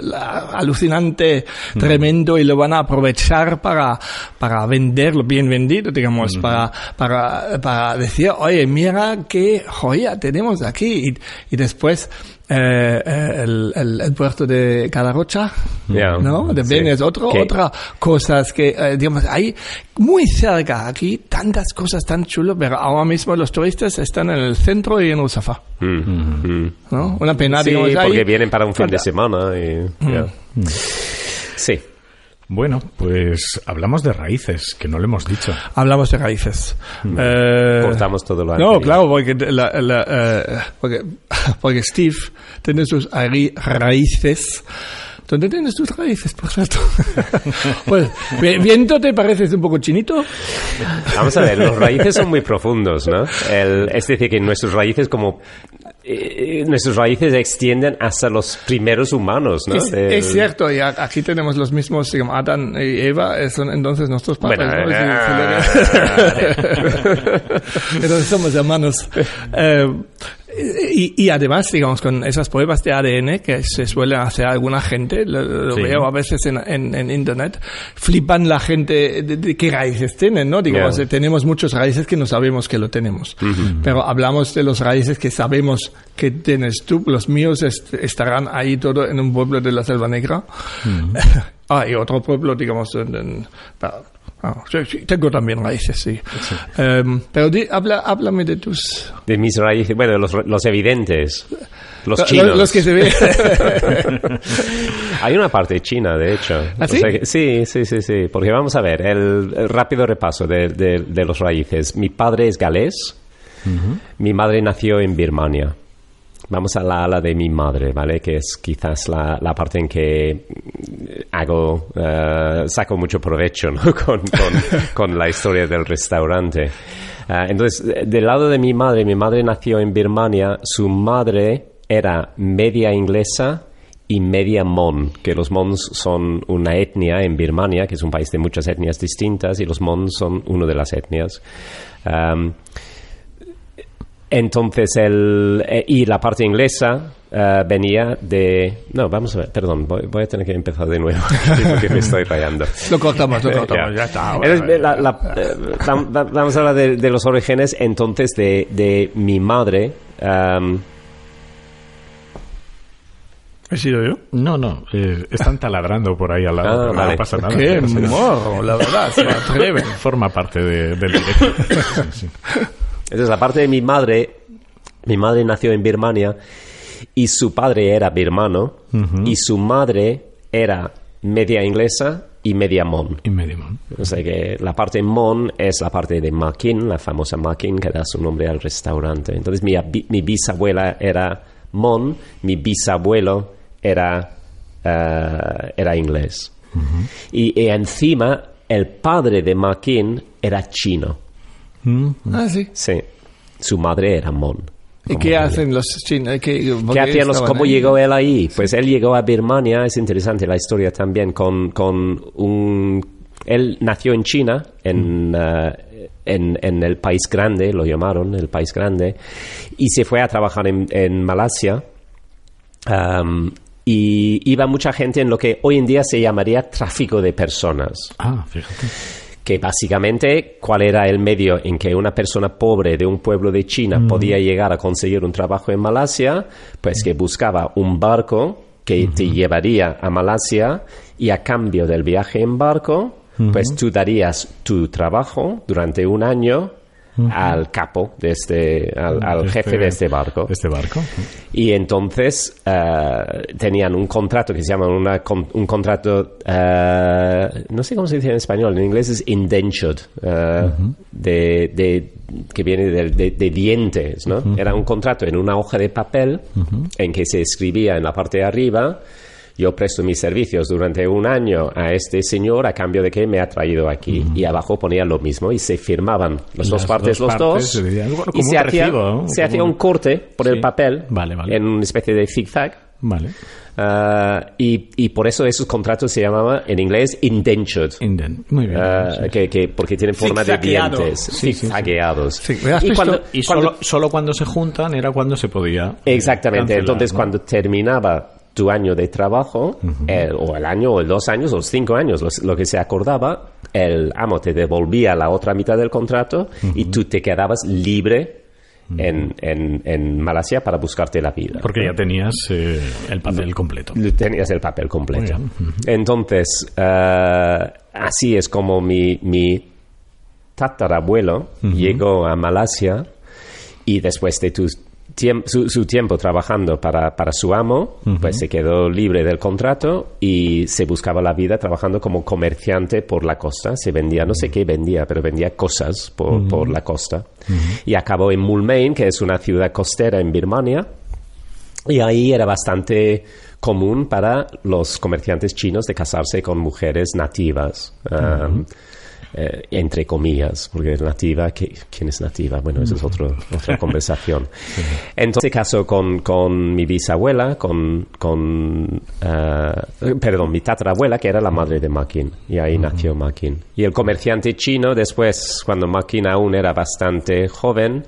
alucinante, tremendo, y lo van a aprovechar para venderlo bien vendido, digamos, para decir, oye, mira qué joya tenemos aquí, y después el puerto de Calarrocha, ¿no? También es otra cosas que, digamos, hay muy cerca aquí tantas cosas tan chulas, pero ahora mismo los turistas están en el centro y en Ruzafa. ¿No? Una pena, digamos, porque vienen para un fin de semana y... Sí. Bueno, pues hablamos de raíces, que no lo hemos dicho. Hablamos de raíces. Cortamos todo lo anterior. No, claro, porque Steve tiene sus raíces. ¿Dónde tienes tus raíces, por cierto? Pues, ¿viento te pareces un poco chinito? Vamos a ver, los raíces son muy profundos, ¿no? Es decir, que nuestras raíces extienden hasta los primeros humanos, ¿no? Es cierto, y aquí tenemos los mismos, digamos, Adán y Eva, son entonces nuestros padres, ¿no? Entonces somos hermanos. Y además, digamos, con esas pruebas de ADN que se suelen hacer alguna gente, lo veo a veces en internet, flipan la gente de qué raíces tienen, ¿no? Digamos, tenemos muchos raíces que no sabemos que lo tenemos. Pero hablamos de los raíces que sabemos que tienes tú. Los míos estarán ahí todo en un pueblo de la Selva Negra. Y otro pueblo, digamos, sí, tengo también raíces, sí. Pero háblame de tus... De mis raíces, bueno, los evidentes, los chinos. Los que se ven. Hay una parte china, de hecho. ¿Ah, sí? O sea que, sí, porque vamos a ver, el rápido repaso de los raíces. Mi padre es galés, mi madre nació en Birmania. Vamos a la ala de mi madre, ¿vale? Que es quizás la parte en que saco mucho provecho, ¿no? con la historia del restaurante. Entonces, del lado de mi madre nació en Birmania. Su madre era media inglesa y media mon, que los mons son una etnia en Birmania, que es un país de muchas etnias distintas, y los mons son una de las etnias. Entonces, y la parte inglesa venía de... No, vamos a ver, perdón, voy a tener que empezar de nuevo, porque me estoy rayando. Lo cortamos, ya está. Vamos a hablar de los orígenes, entonces, de mi madre. ¿He sido yo? No, están taladrando por ahí al lado, vale. No pasa nada. ¡Qué morro, la verdad! Se atreven. Forma parte del directo. Sí. Entonces, la parte de mi madre nació en Birmania y su padre era birmano y su madre era media inglesa y media mon. O sea que la parte Mon es la parte de Makin, la famosa Makin, que da su nombre al restaurante. Entonces mi bisabuela era Mon, mi bisabuelo era inglés. Y encima el padre de Makin era chino. Ah, sí. Sí, su madre era Mon. ¿Y qué hacen los chinos? ¿Qué hacían ¿Cómo llegó él ahí? Pues él llegó a Birmania, es interesante la historia también, él nació en China, en el país grande, lo llamaron el país grande, y se fue a trabajar en Malasia, y iba mucha gente en lo que hoy en día se llamaría tráfico de personas. Ah, fíjate. Que básicamente, ¿cuál era el medio en que una persona pobre de un pueblo de China podía llegar a conseguir un trabajo en Malasia? Pues que buscaba un barco que te llevaría a Malasia, y a cambio del viaje en barco, pues tú darías tu trabajo durante un año al capo de al jefe de este barco. Y entonces tenían un contrato que se llama un contrato, no sé cómo se dice en español, en inglés es indentured, que viene de dientes, ¿no? Era un contrato en una hoja de papel en que se escribía en la parte de arriba: yo presto mis servicios durante un año a este señor a cambio de que me ha traído aquí. Y abajo ponía lo mismo y se firmaban las dos partes, y se hacía un corte por el papel en una especie de zigzag. Vale. Y por eso esos contratos se llamaban en inglés indentured. Muy bien. Porque tienen forma de dientes. Zigzagueados. Sí. Y solo cuando se juntan era cuando se podía. Exactamente. Cancelar, entonces, ¿no? cuando terminaba tu año de trabajo, o el año, o el 2 años, o 5 años, lo que se acordaba, el amo te devolvía la otra mitad del contrato y tú te quedabas libre en Malasia para buscarte la vida. Porque ya tenías el papel completo. Tenías el papel completo. Entonces, así es como mi tatarabuelo llegó a Malasia, y después de su tiempo trabajando para su amo, pues se quedó libre del contrato y se buscaba la vida trabajando como comerciante por la costa. Se vendía, no sé qué vendía, pero vendía cosas por la costa. Y acabó en Moulmein, que es una ciudad costera en Birmania, y ahí era bastante común para los comerciantes chinos de casarse con mujeres nativas. Entre comillas, porque nativa, ¿quién es nativa? Bueno, eso es otra conversación. Entonces se casó con mi bisabuela, mi tatarabuela, que era la madre de Makin, y ahí nació Makin. Y el comerciante chino, después, cuando Makin aún era bastante joven,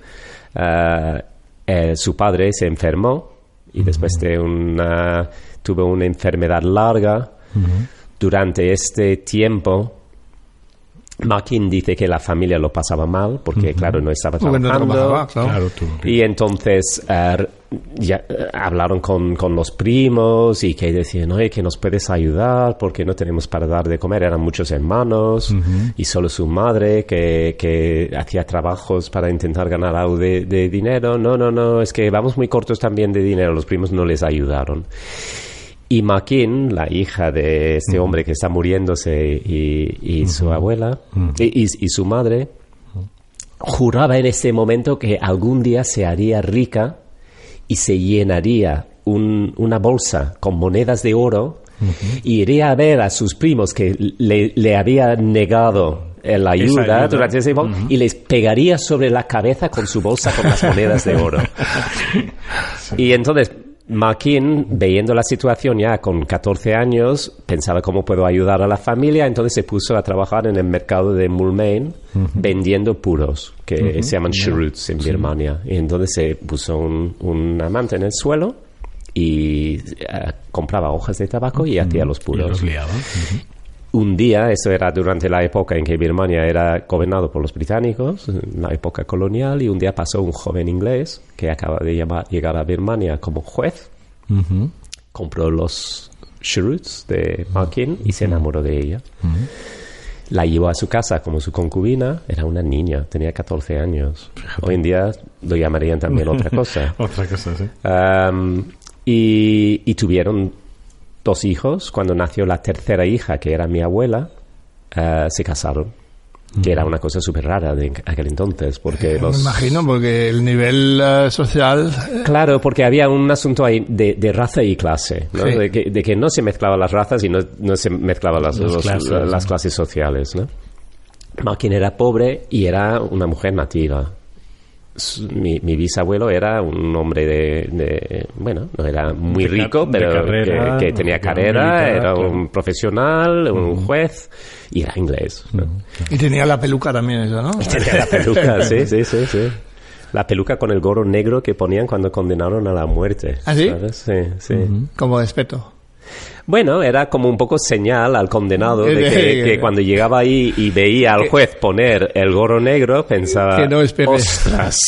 su padre se enfermó, y después tuvo una enfermedad larga. Durante este tiempo, Makin dice que la familia lo pasaba mal porque, claro, no estaba trabajando. Y entonces hablaron con los primos y que decían, oye, que nos puedes ayudar porque no tenemos para dar de comer. Eran muchos hermanos y solo su madre que hacía trabajos para intentar ganar algo de dinero. No, es que vamos muy cortos también de dinero. Los primos no les ayudaron. Y Makin, la hija de este hombre que está muriéndose, y su abuela, y su madre, juraba en ese momento que algún día se haría rica y se llenaría una bolsa con monedas de oro, y iría a ver a sus primos que le habían negado la ayuda durante ese tiempo, y les pegaría sobre la cabeza con su bolsa con las monedas de oro. Y entonces Makin, viendo la situación ya con 14 años, pensaba cómo puedo ayudar a la familia, entonces se puso a trabajar en el mercado de Moulmein vendiendo puros, que se llaman cheroots en Birmania. Y entonces se puso una manta en el suelo y compraba hojas de tabaco y hacía los puros. Y los liaba. Un día, eso era durante la época en que Birmania era gobernado por los británicos, la época colonial, y un día pasó un joven inglés que acaba de llegar a Birmania como juez, compró los cheroots de Makin y se enamoró de ella. La llevó a su casa como su concubina, era una niña, tenía 14 años. Fíjate. Hoy en día lo llamarían también otra cosa. Otra cosa, sí. Y tuvieron 2 hijos. Cuando nació la tercera hija, que era mi abuela, se casaron. Que era una cosa súper rara de aquel entonces, porque Me imagino, porque el nivel social... Claro, porque había un asunto ahí de raza y clase, ¿no? Sí. De que no se mezclaban las razas y no se mezclaban las clases sociales, ¿no? Mackin era pobre y era una mujer nativa. Mi bisabuelo era un hombre bueno, no era muy rico, pero carrera, que tenía carrera, militar, era un profesional, un juez, y era inglés, ¿no? Y tenía la peluca también, eso, ¿no? Y tenía la peluca, sí. La peluca con el gorro negro que ponían cuando condenaron a la muerte. ¿Ah, sí? ¿Sabes? Sí. Como respeto. Bueno, era como un poco señal al condenado de que cuando llegaba ahí y veía al juez poner el gorro negro, pensaba, que no espere. ¡Ostras!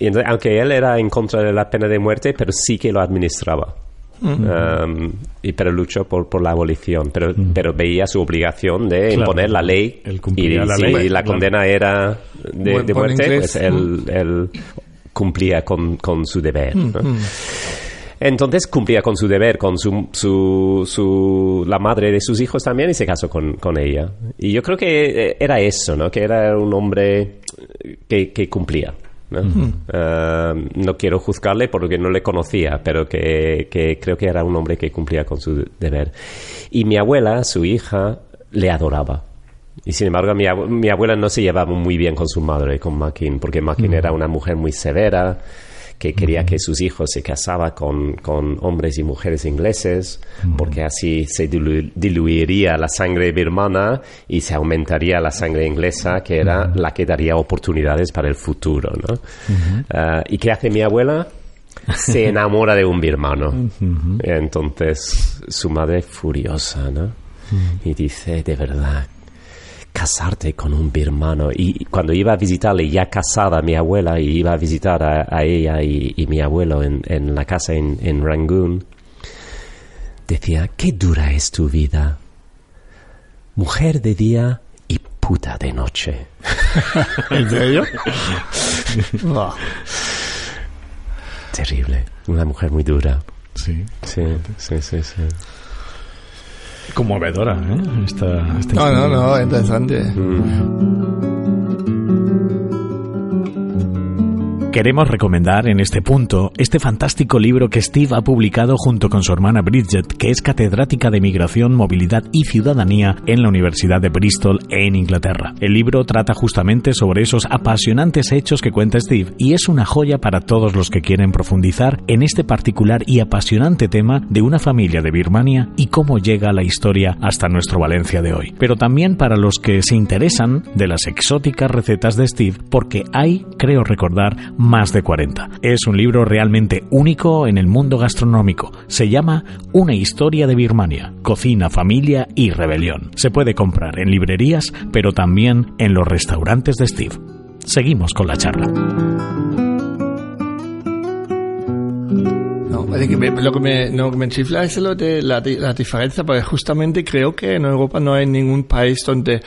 Y entonces, aunque él era en contra de la pena de muerte, pero sí que lo administraba. Pero luchó por la abolición, pero veía su obligación de imponer la ley. Y si la condena era de muerte, pues él cumplía con su deber, ¿no? Entonces cumplía con su deber, con la madre de sus hijos también, y se casó con ella. Y yo creo que era eso, ¿no? Que era un hombre que cumplía, ¿no? No quiero juzgarle porque no le conocía, pero que creo que era un hombre que cumplía con su deber. Y mi abuela, su hija, le adoraba. Y sin embargo, mi abuela no se llevaba muy bien con su madre, con Mackin, porque Mackin era una mujer muy severa, que quería que sus hijos se casaban con hombres y mujeres ingleses, porque así se diluiría la sangre birmana y se aumentaría la sangre inglesa, que era la que daría oportunidades para el futuro, ¿no? ¿Y qué hace mi abuela? Se enamora de un birmano. Entonces, su madre furiosa, ¿no? Y dice, de verdad, casarte con un birmano. Y cuando iba a visitarle ya casada mi abuela, y iba a visitar a ella y mi abuelo en la casa en Rangoon, decía, qué dura es tu vida, mujer de día y puta de noche. ¿En serio? No. Terrible, una mujer muy dura. Sí. Conmovedora, ¿eh? Esta No, interesante. Queremos recomendar en este punto este fantástico libro que Steve ha publicado junto con su hermana Bridget, que es catedrática de Migración, Movilidad y Ciudadanía en la Universidad de Bristol en Inglaterra. El libro trata justamente sobre esos apasionantes hechos que cuenta Steve y es una joya para todos los que quieren profundizar en este particular y apasionante tema de una familia de Birmania y cómo llega la historia hasta nuestro Valencia de hoy. Pero también para los que se interesan de las exóticas recetas de Steve, porque hay, creo recordar, más de 40. Es un libro realmente único en el mundo gastronómico. Se llama Una historia de Birmania, cocina, familia y rebelión. Se puede comprar en librerías, pero también en los restaurantes de Steve. Seguimos con la charla. Lo que me chifla es lo de la diferencia, porque justamente creo que en Europa no hay ningún país donde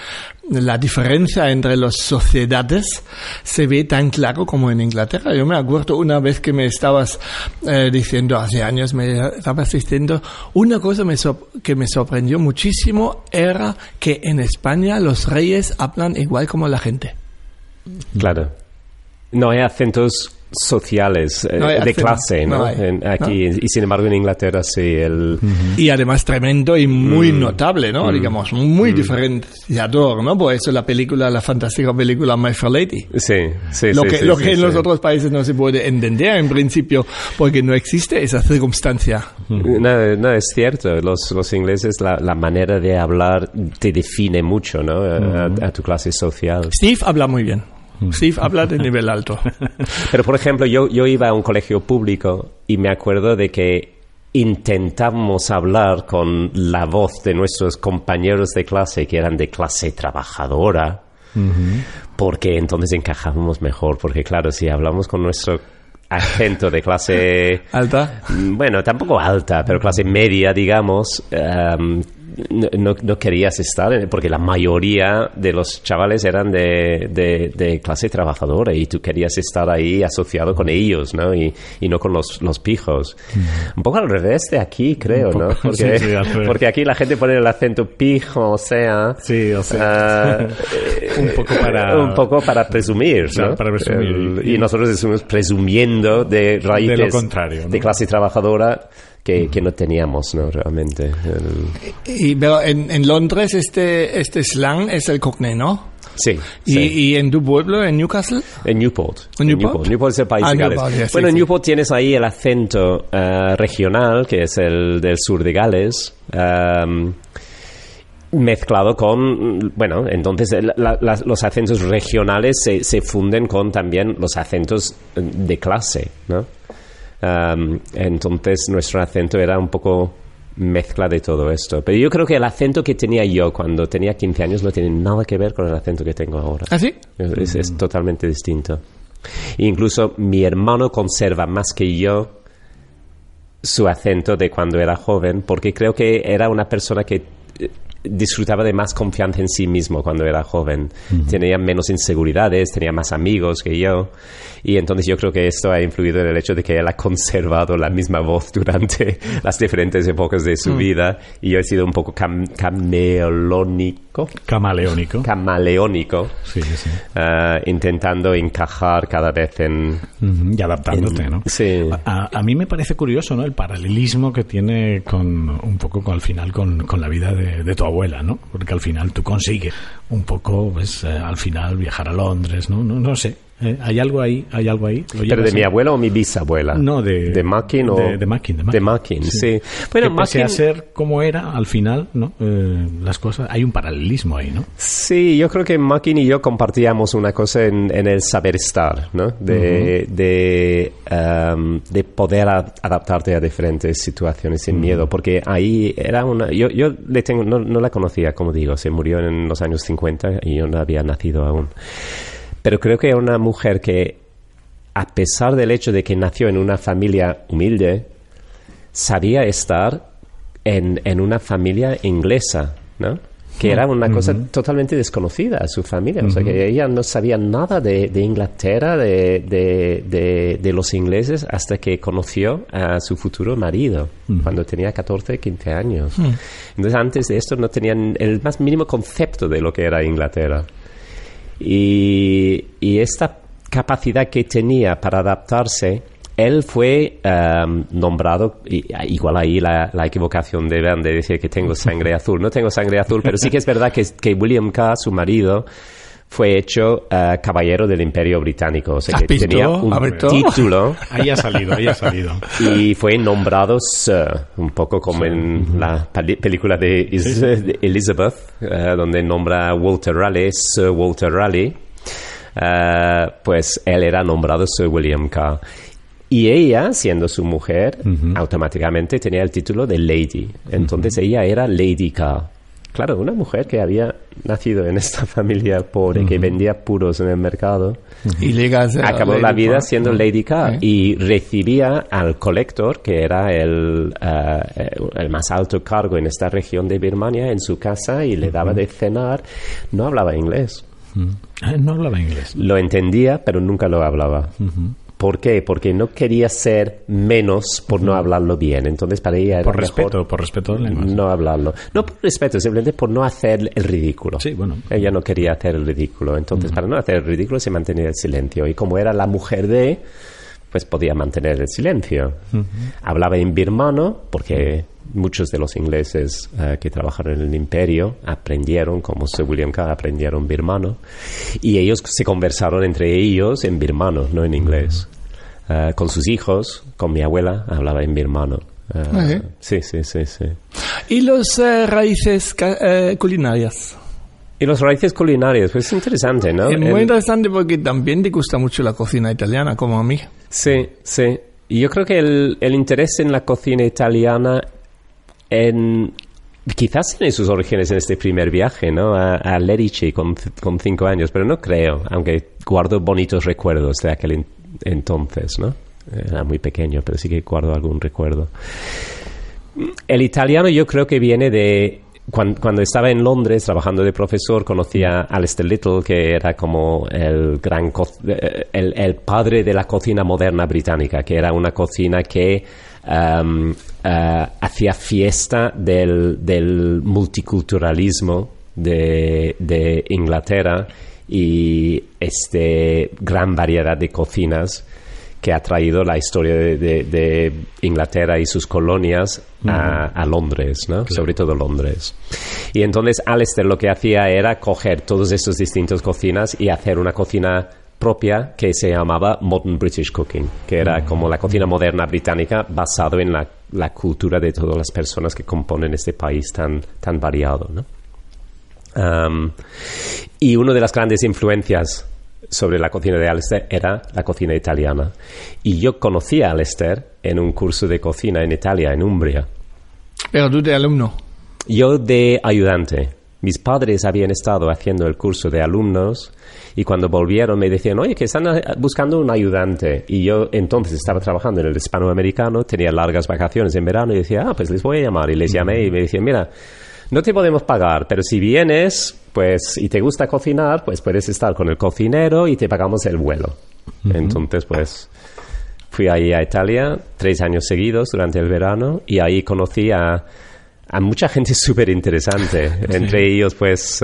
la diferencia entre las sociedades se ve tan claro como en Inglaterra. Yo me acuerdo una vez que me estabas diciendo, hace años me estabas diciendo, una cosa que me sorprendió muchísimo era que en España los reyes hablan igual como la gente. Claro. No hay acentos sociales de clase, ¿no? Aquí, ¿no? Y sin embargo en Inglaterra sí. Y además tremendo y muy notable, ¿no? Digamos, muy diferenciador, ¿no? Por eso la fantástica película My Fair Lady. Sí. Lo que en los otros países no se puede entender en principio, porque no existe esa circunstancia. No, es cierto. Los ingleses, la manera de hablar te define mucho, ¿no? A tu clase social. Steve habla muy bien. Steve habla de nivel alto. Pero, por ejemplo, yo iba a un colegio público y me acuerdo de que intentamos hablar con la voz de nuestros compañeros de clase, que eran de clase trabajadora, porque entonces encajábamos mejor. Porque, claro, si hablamos con nuestro acento de clase... ¿Alta? Bueno, tampoco alta, pero clase media, digamos... no querías estar, porque la mayoría de los chavales eran de clase trabajadora y tú querías estar ahí asociado con ellos, ¿no? Y no con los pijos. Un poco al revés de aquí, creo, ¿no? Porque, porque aquí la gente pone el acento pijo, o sea... Sí, o sea... un poco para presumir, ¿no? Claro, para presumir. Y nosotros estamos presumiendo de raíces de lo contrario, ¿no? de clase trabajadora que no teníamos, ¿no? Realmente. Pero en Londres este slang es el cockney, ¿no? Sí. ¿Y en tu pueblo, en Newcastle? En Newport. ¿En Newport? Newport es el país de Gales. Newport, bueno, en Newport tienes ahí el acento regional, que es el del sur de Gales, mezclado con, bueno, entonces los acentos regionales se funden con también los acentos de clase, ¿no? Entonces nuestro acento era un poco mezcla de todo esto. Pero yo creo que el acento que tenía yo cuando tenía 15 años no tiene nada que ver con el acento que tengo ahora. ¿Ah, sí? Es totalmente distinto. Incluso mi hermano conserva más que yo su acento de cuando era joven, porque creo que era una persona que disfrutaba de más confianza en sí mismo cuando era joven. Tenía menos inseguridades, tenía más amigos que yo, y entonces yo creo que esto ha influido en el hecho de que él ha conservado la misma voz durante las diferentes épocas de su vida, y yo he sido un poco camaleónico, sí. intentando encajar cada vez y adaptándote, ¿no? Sí. A mí me parece curioso, ¿no? El paralelismo que tiene un poco al final con la vida de tu abuela, ¿no? Porque al final tú consigues un poco, pues, al final viajar a Londres, ¿no? No sé. ¿Hay algo ahí? ¿Pero de mi abuela o mi bisabuela? No, de Mackin o... De Mackin. De Mackin, sí. Bueno, que pese a ser como era, al final, ¿no? Las cosas... Hay un paralelismo ahí, ¿no? Sí, yo creo que Mackin y yo compartíamos una cosa en el saber estar, ¿no? De poder adaptarte a diferentes situaciones sin miedo, porque ahí era una... Yo le tengo... No la conocía, como digo, se murió en los años 50 y yo no había nacido aún. Pero creo que era una mujer que, a pesar del hecho de que nació en una familia humilde, sabía estar en una familia inglesa, ¿no? Que era una cosa totalmente desconocida a su familia. O sea, que ella no sabía nada de Inglaterra, de los ingleses, hasta que conoció a su futuro marido, cuando tenía 14, 15 años. Entonces, antes de esto no tenían el más mínimo concepto de lo que era Inglaterra. Y esta capacidad que tenía para adaptarse, él fue nombrado, igual ahí la equivocación de decir que tengo sangre azul. No tengo sangre azul, pero sí que es verdad que William Carr, su marido, fue hecho caballero del Imperio Británico. O sea, que tenía un título. Ahí ha salido. Y fue nombrado Sir, un poco como en la película de Elizabeth, donde nombra a Walter Raleigh, Sir Walter Raleigh. Pues él era nombrado Sir William Carr. Y ella, siendo su mujer, automáticamente tenía el título de Lady. Entonces ella era Lady Carr. Claro, una mujer que había nacido en esta familia pobre, que vendía puros en el mercado, y acabó la vida siendo Lady Carr, y recibía al colector, que era el más alto cargo en esta región de Birmania, en su casa, y le daba de cenar. No hablaba inglés. No hablaba inglés. Lo entendía, pero nunca lo hablaba. ¿Por qué? Porque no quería ser menos por no hablarlo bien. Entonces, para ella era por respeto al lenguaje. No hablarlo. No por respeto, simplemente por no hacer el ridículo. Sí, bueno. Ella no quería hacer el ridículo. Entonces, para no hacer el ridículo, se mantenía el silencio. Y como era la mujer de... pues podía mantener el silencio. Hablaba en birmano, porque muchos de los ingleses que trabajaron en el imperio aprendieron, como Sir William Carr, aprendieron birmano, y ellos se conversaron entre ellos en birmano, no en inglés. Con sus hijos, con mi abuela, hablaba en birmano. Sí. ¿Y los raíces culinarias? Y los raíces culinarias, pues es interesante, ¿no? Es muy interesante porque también te gusta mucho la cocina italiana, como a mí. Sí. Y yo creo que el interés en la cocina italiana quizás tiene sus orígenes en este primer viaje, ¿no? A Lerici con 5 años, pero no creo, aunque guardo bonitos recuerdos de aquel entonces, ¿no? Era muy pequeño, pero sí que guardo algún recuerdo. El italiano yo creo que viene de cuando estaba en Londres trabajando de profesor, conocí a Alistair Little, que era como el padre de la cocina moderna británica, que era una cocina que hacía fiesta del multiculturalismo de Inglaterra y gran variedad de cocinas que ha traído la historia de Inglaterra y sus colonias a Londres, ¿no? Claro. Sobre todo Londres. Y entonces Alistair lo que hacía era coger todos estos distintos cocinas y hacer una cocina propia que se llamaba Modern British Cooking, que era como la cocina moderna británica basado en la cultura de todas las personas que componen este país tan variado, ¿no? Y una de las grandes influencias sobre la cocina de Alistair era la cocina italiana. Y yo conocí a Alistair en un curso de cocina en Italia, en Umbria. ¿Pero tú de alumno? Yo de ayudante. Mis padres habían estado haciendo el curso de alumnos y cuando volvieron me decían, oye, que están buscando un ayudante. Y yo entonces estaba trabajando en el hispanoamericano, tenía largas vacaciones en verano y decía, pues les voy a llamar. Y les llamé y me decían, mira, no te podemos pagar, pero si vienes, pues, y te gusta cocinar, pues puedes estar con el cocinero y te pagamos el vuelo. Entonces, pues, fui ahí a Italia 3 años seguidos durante el verano y ahí conocí a mucha gente súper interesante. Entre ellos, pues,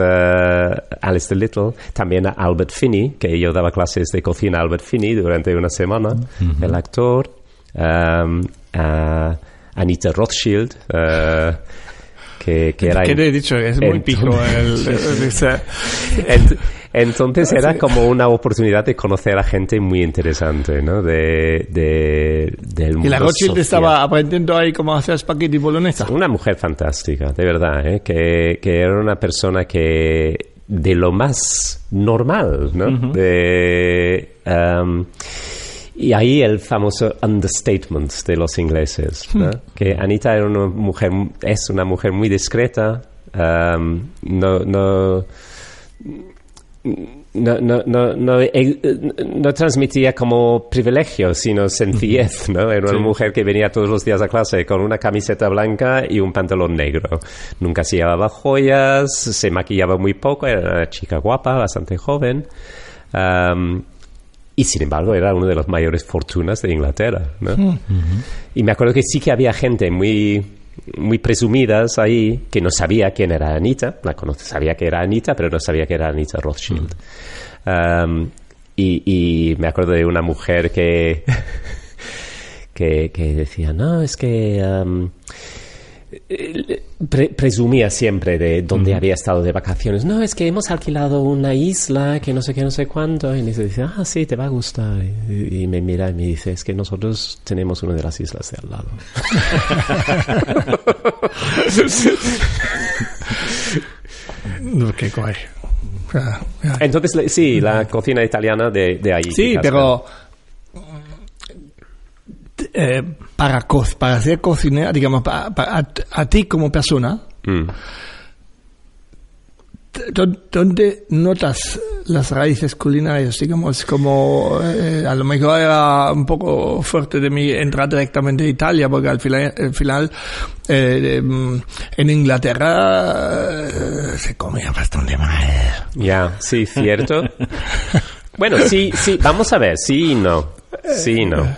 Alistair Little, también a Albert Finney, que yo daba clases de cocina a Albert Finney durante una semana, el actor, a Anita Rothschild, que era... ¿Qué te he dicho? Es muy pijo. Entonces era como una oportunidad de conocer a gente muy interesante, ¿no? Del mundo. ¿Y la Rothschild social. estaba aprendiendo ahí cómo hacer espagueti bolognesa? Una mujer fantástica, de verdad, ¿eh? Que era una persona que de lo más normal, ¿no? Y ahí el famoso understatement de los ingleses, ¿no? Que Anita era es una mujer muy discreta, no transmitía como privilegio, sino sencillez, ¿no? Era una mujer que venía todos los días a clase con una camiseta blanca y un pantalón negro. Nunca se llevaba joyas, se maquillaba muy poco, era una chica guapa, bastante joven. Y sin embargo era una de las mayores fortunas de Inglaterra, ¿no? Y me acuerdo que sí que había gente muy presumidas ahí que no sabía quién era Anita. Sabía que era Anita, pero no sabía que era Anita Rothschild. Y me acuerdo de una mujer que decía, no, es que... presumía siempre de dónde había estado de vacaciones. No, es que hemos alquilado una isla que no sé qué, no sé cuánto. Y me dice, sí, te va a gustar. Y me mira y me dice, es que nosotros tenemos una de las islas de al lado. Qué guay. Entonces, sí, la cocina italiana de ahí. Sí, pero... para ser cocinera, digamos, a ti como persona, ¿dónde notas las raíces culinarias? Digamos, como a lo mejor era un poco fuerte de mí entrar directamente a Italia, porque al final en Inglaterra se comía bastante mal. Ya, sí, cierto. Bueno, sí, vamos a ver, sí y no. Sí, no.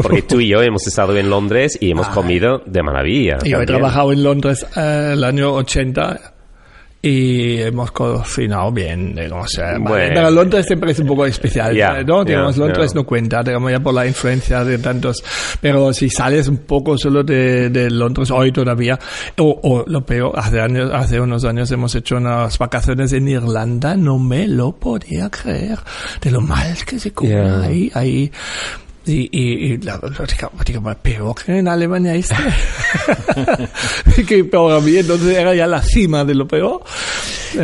Porque tú y yo hemos estado en Londres y hemos comido de maravilla. Yo he trabajado en Londres el año 80 y hemos cocinado bien, digamos. Bueno. Pero Londres siempre es un poco especial, ¿no? Digamos, Londres no cuenta, digamos, ya por la influencia de tantos... Pero si sales un poco solo de Londres hoy todavía, o lo peor, hace unos años hemos hecho unas vacaciones en Irlanda, no me lo podía creer, de lo mal que se come ahí. Y digo, peor que en Alemania que para mí entonces era ya la cima de lo peor.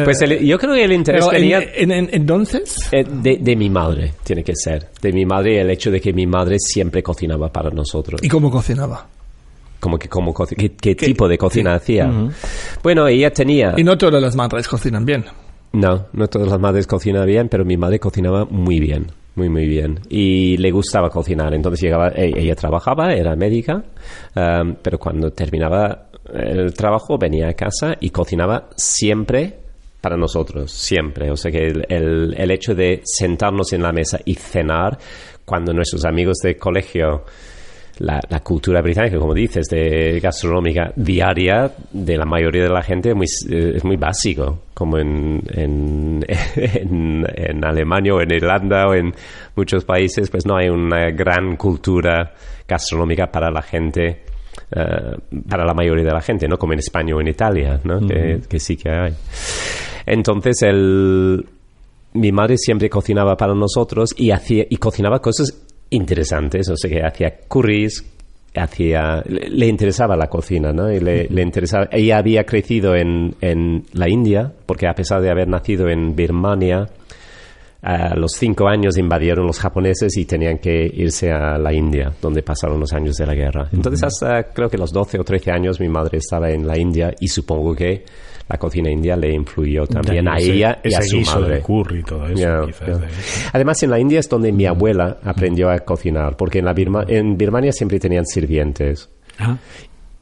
Pues yo creo que el interés venía entonces de mi madre, tiene que ser de mi madre, y el hecho de que mi madre siempre cocinaba para nosotros. ¿Y cómo cocinaba? ¿Qué tipo de cocina hacía? Bueno, ella tenía... Y no todas las madres cocinan bien. No todas las madres cocinan bien, pero mi madre cocinaba muy bien. Muy bien. Y le gustaba cocinar. Entonces ella trabajaba, era médica, pero cuando terminaba el trabajo, venía a casa y cocinaba siempre para nosotros, siempre. O sea que el hecho de sentarnos en la mesa y cenar, cuando nuestros amigos de colegio, la cultura británica, como dices, de gastronómica diaria de la mayoría de la gente es muy básico, como en Alemania o en Irlanda o en muchos países, pues no hay una gran cultura gastronómica para la gente, para la mayoría de la gente, no como en España o en Italia, ¿no? Que sí que hay. Entonces mi madre siempre cocinaba para nosotros y cocinaba cosas interesantes, o sea que hacía curries, le interesaba la cocina, ¿no? Y le interesaba. Ella había crecido en la India, porque a pesar de haber nacido en Birmania, a los 5 años invadieron los japoneses y tenían que irse a la India, donde pasaron los años de la guerra. Entonces hasta creo que los 12 o 13 años mi madre estaba en la India y supongo que la cocina india le influyó también a ella y a su madre. De curry y todo eso, quizás. Además, en la India es donde mi abuela aprendió a cocinar, porque en Birmania siempre tenían sirvientes.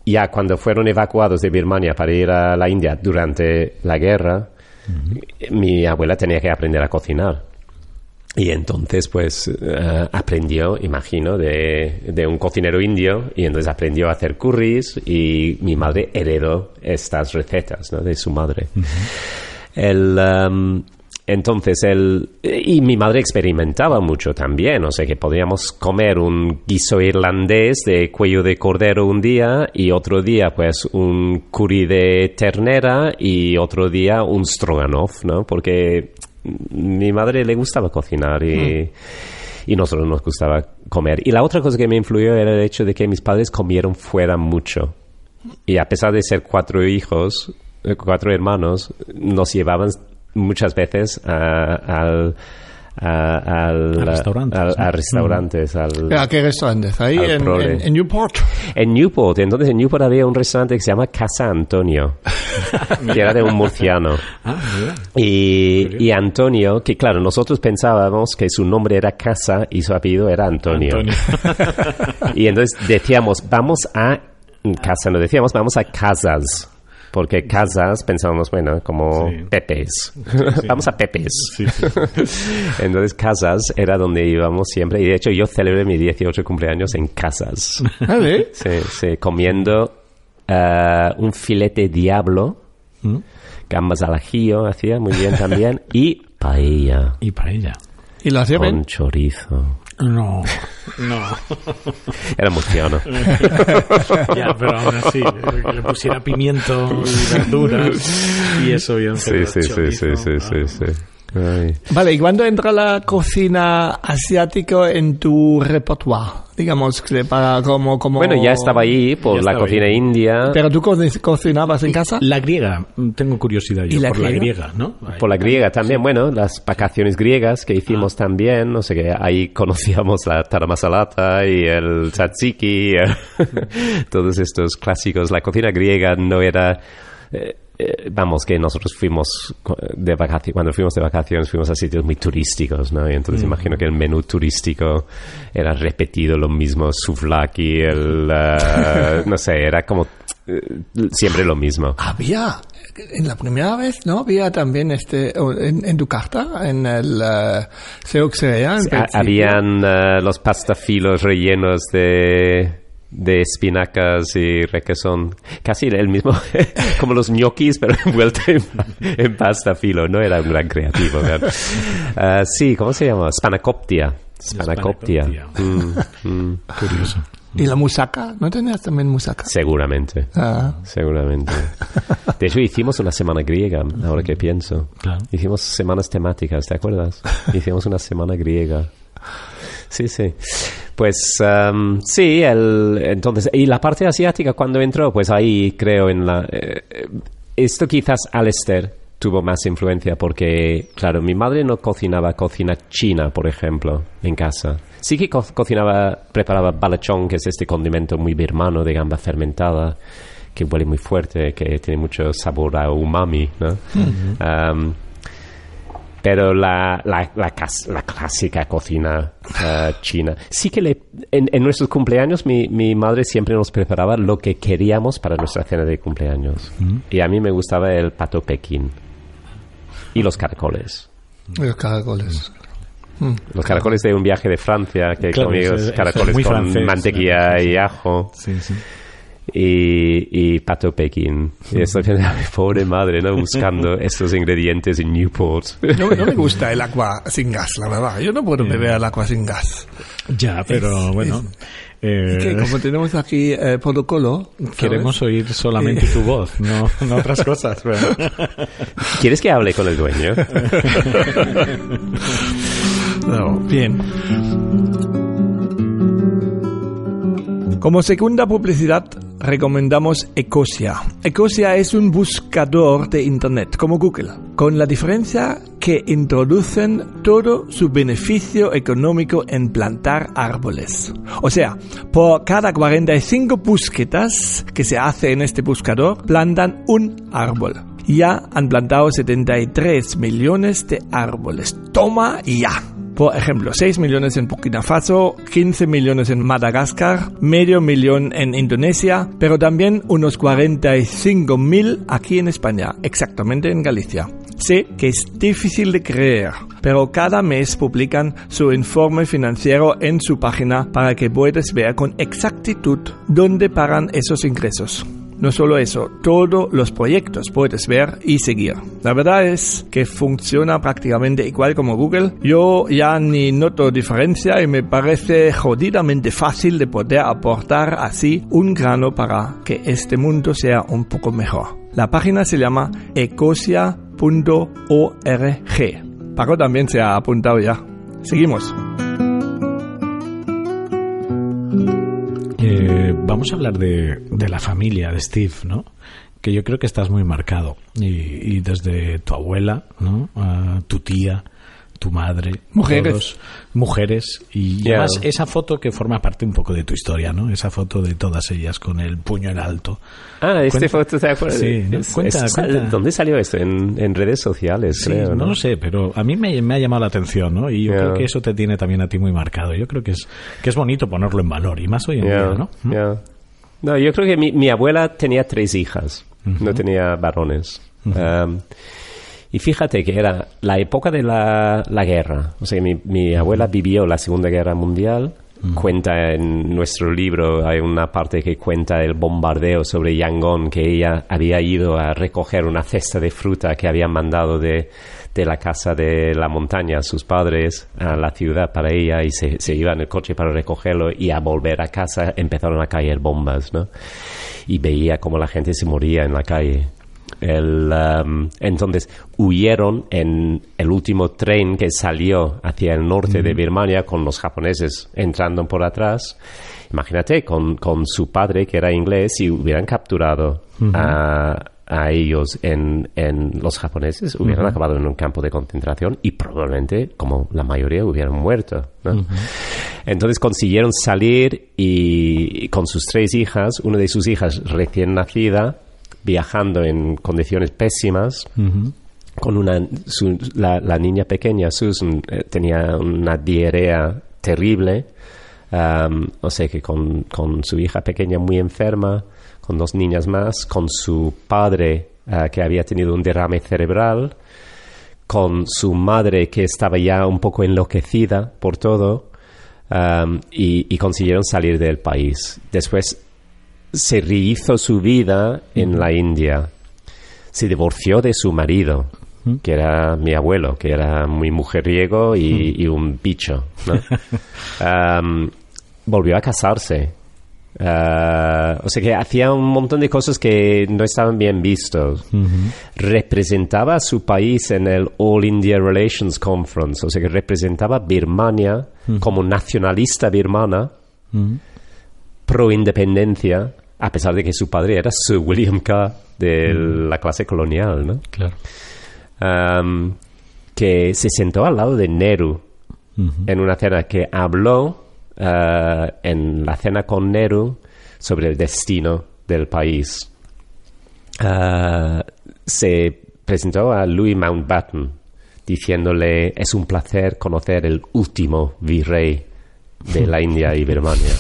Ya cuando fueron evacuados de Birmania para ir a la India durante la guerra, mi abuela tenía que aprender a cocinar. Y entonces, pues, aprendió, imagino, de un cocinero indio, y entonces aprendió a hacer curries, y mi madre heredó estas recetas, ¿no?, de su madre. Y mi madre experimentaba mucho también, o sea que podíamos comer un guiso irlandés de cuello de cordero un día, y otro día, pues, un curry de ternera, y otro día un stroganoff, ¿no?, porque mi madre le gustaba cocinar y nosotros nos gustaba comer. Y la otra cosa que me influyó era el hecho de que mis padres comieron fuera mucho. Y a pesar de ser 4 hermanos, nos llevaban muchas veces a restaurantes. ¿A qué restaurantes? Ahí en Newport. En Newport. Entonces en Newport había un restaurante que se llama Casa Antonio, que era de un murciano. Y Antonio, que claro, nosotros pensábamos que su nombre era Casa y su apellido era Antonio. Y entonces decíamos, vamos a Casas. Porque Casas pensábamos, bueno, como Pepes. Vamos a Pepes. Entonces Casas era donde íbamos siempre. Y de hecho yo celebré mi 18 cumpleaños en Casas. Sí, comiendo un filete diablo, gambas al ajillo hacía muy bien también, y paella. ¿Y lo hacía bien? Con chorizo. No. Era murciano. Ya, pero aún así, que le pusiera pimiento y verduras y eso bien. Sí. Ay. Vale, ¿y cuándo entra la cocina asiática en tu repertorio? Digamos, para como... Bueno, ya estaba ahí por la cocina india. ¿Pero tú cocinabas en casa? La griega, tengo curiosidad yo, por la griega, ¿no? Por la griega también, bueno, las vacaciones griegas que hicimos también, no sé qué, ahí conocíamos la tara masalata y el tzatziki, todos estos clásicos. La cocina griega no era... vamos, que nosotros fuimos de vacaciones, cuando fuimos de vacaciones fuimos a sitios muy turísticos, ¿no? Y entonces imagino que el menú turístico era repetido lo mismo, souvlaki, no sé, era como siempre lo mismo. Había, en la primera vez, ¿no? Había también en tu carta, en el Seuxerea, habían los pastafilos rellenos de espinacas y requesón, casi el mismo, como los ñoquis, pero envuelto en pasta filo, no era un gran creativo. Sí, ¿cómo se llama? Spanakoptia. Curioso. ¿Y la musaca? ¿No tenías también musaca? Seguramente. De hecho, hicimos una semana griega, ahora que pienso. Claro. Hicimos semanas temáticas, ¿te acuerdas? Hicimos una semana griega. Sí. Pues sí, entonces, y la parte asiática cuando entró, pues ahí creo esto quizás Alistair tuvo más influencia porque, claro, mi madre no cocinaba cocina china, por ejemplo, en casa. Sí que preparaba balachón, que es este condimento muy birmano de gamba fermentada, que huele muy fuerte, que tiene mucho sabor a umami, ¿no? Pero la clásica cocina china. Sí que en nuestros cumpleaños mi madre siempre nos preparaba lo que queríamos para nuestra cena de cumpleaños. Y a mí me gustaba el pato Pekín. Y los caracoles. Los caracoles. Los caracoles de un viaje de Francia, que claro, comí caracoles con francés, mantequilla y ajo. Sí, sí. Y pato Pekín. Y estoy pensando, pobre madre, ¿no? Buscando estos ingredientes en Newport. No me gusta el agua sin gas, la verdad. Yo no puedo beber el agua sin gas. Ya, pero bueno. Que como tenemos aquí protocolo, ¿sabes? Queremos oír solamente tu voz, no otras cosas. Pero... ¿Quieres que hable con el dueño? No, bien. Como segunda publicidad, recomendamos Ecosia. Ecosia es un buscador de Internet, como Google, con la diferencia que introducen todo su beneficio económico en plantar árboles. O sea, por cada 45 búsquedas que se hace en este buscador, plantan un árbol. Ya han plantado 73 millones de árboles. Toma ya. Por ejemplo, 6 millones en Burkina Faso, 15 millones en Madagascar, medio millón en Indonesia, pero también unos 45.000 aquí en España, exactamente en Galicia. Sé que es difícil de creer, pero cada mes publican su informe financiero en su página para que puedas ver con exactitud dónde pagan esos ingresos. No solo eso, todos los proyectos puedes ver y seguir. La verdad es que funciona prácticamente igual como Google. Yo ya ni noto diferencia y me parece jodidamente fácil de poder aportar así un grano para que este mundo sea un poco mejor. La página se llama ecosia.org. Paco también se ha apuntado ya. Seguimos. Vamos a hablar de la familia de Steve, ¿no? Que yo creo que estás muy marcado. Y desde tu abuela, ¿no? A tu tía, tu madre, mujeres, y además esa foto que forma parte un poco de tu historia, ¿no? Esa foto de todas ellas con el puño en alto. Foto, ¿te acuerdas? Sí, ¿no? Cuenta. ¿Dónde salió esto? En redes sociales, sí, creo, ¿no? No lo sé, pero a mí me ha llamado la atención, ¿no? Y yo creo que eso te tiene también a ti muy marcado. Yo creo que es bonito ponerlo en valor, y más hoy en día, ¿no? No, yo creo que mi abuela tenía 3 hijas, no tenía varones. Y fíjate que era la época de la guerra. O sea, mi abuela vivió la Segunda Guerra Mundial. Cuenta en nuestro libro, hay una parte que cuenta el bombardeo sobre Yangon, que ella había ido a recoger una cesta de fruta que habían mandado de la casa de la montaña sus padres a la ciudad para ella, y se iba en el coche para recogerlo, y a volver a casa empezaron a caer bombas, ¿no? Y veía cómo la gente se moría en la calle. Entonces huyeron en el último tren que salió hacia el norte de Birmania, con los japoneses entrando por atrás. Imagínate, con su padre, que era inglés, si hubieran capturado a ellos en los japoneses, hubieran acabado en un campo de concentración y probablemente, como la mayoría, hubieran muerto, ¿no? Entonces consiguieron salir, y con sus 3 hijas, una de sus hijas recién nacida, viajando en condiciones pésimas, con la niña pequeña, Susan, tenía una diarrea terrible, o sea que con su hija pequeña muy enferma, con 2 niñas más, con su padre que había tenido un derrame cerebral, con su madre que estaba ya un poco enloquecida por todo, y consiguieron salir del país. Después se rehizo su vida en la India. Se divorció de su marido, que era mi abuelo, que era muy mujeriego y un bicho, ¿no? Volvió a casarse. O sea que hacía un montón de cosas que no estaban bien vistos. Representaba a su país en el All India Relations Conference, o sea que representaba Birmania como nacionalista birmana, pro independencia, a pesar de que su padre era Sir William Carr de la clase colonial, ¿no? Claro. Que se sentó al lado de Nehru en una cena, que habló en la cena con Nehru sobre el destino del país. Se presentó a Louis Mountbatten, diciéndole: es un placer conocer el último virrey de la India y Birmania.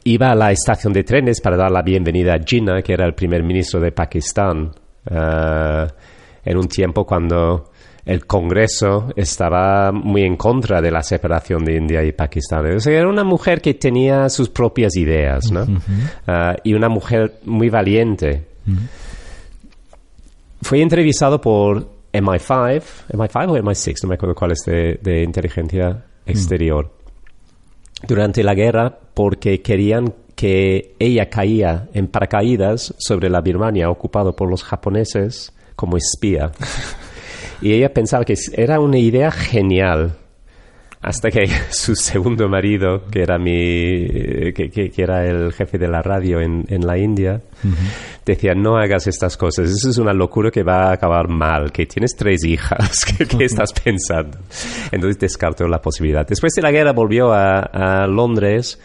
Iba a la estación de trenes para dar la bienvenida a Jinnah, que era el primer ministro de Pakistán, en un tiempo cuando el Congreso estaba muy en contra de la separación de India y Pakistán. O sea, era una mujer que tenía sus propias ideas, ¿no? Y una mujer muy valiente. Fui entrevistado por MI5 o MI6, no me acuerdo cuál es, de inteligencia exterior, durante la guerra, porque querían que ella caía en paracaídas sobre la Birmania ocupado por los japoneses como espía. Y ella pensaba que era una idea genial, hasta que su segundo marido, que era que era el jefe de la radio en la India, decía: no hagas estas cosas, eso es una locura que va a acabar mal, que tienes 3 hijas, ¿qué estás pensando? Entonces descartó la posibilidad. Después de la guerra volvió a Londres,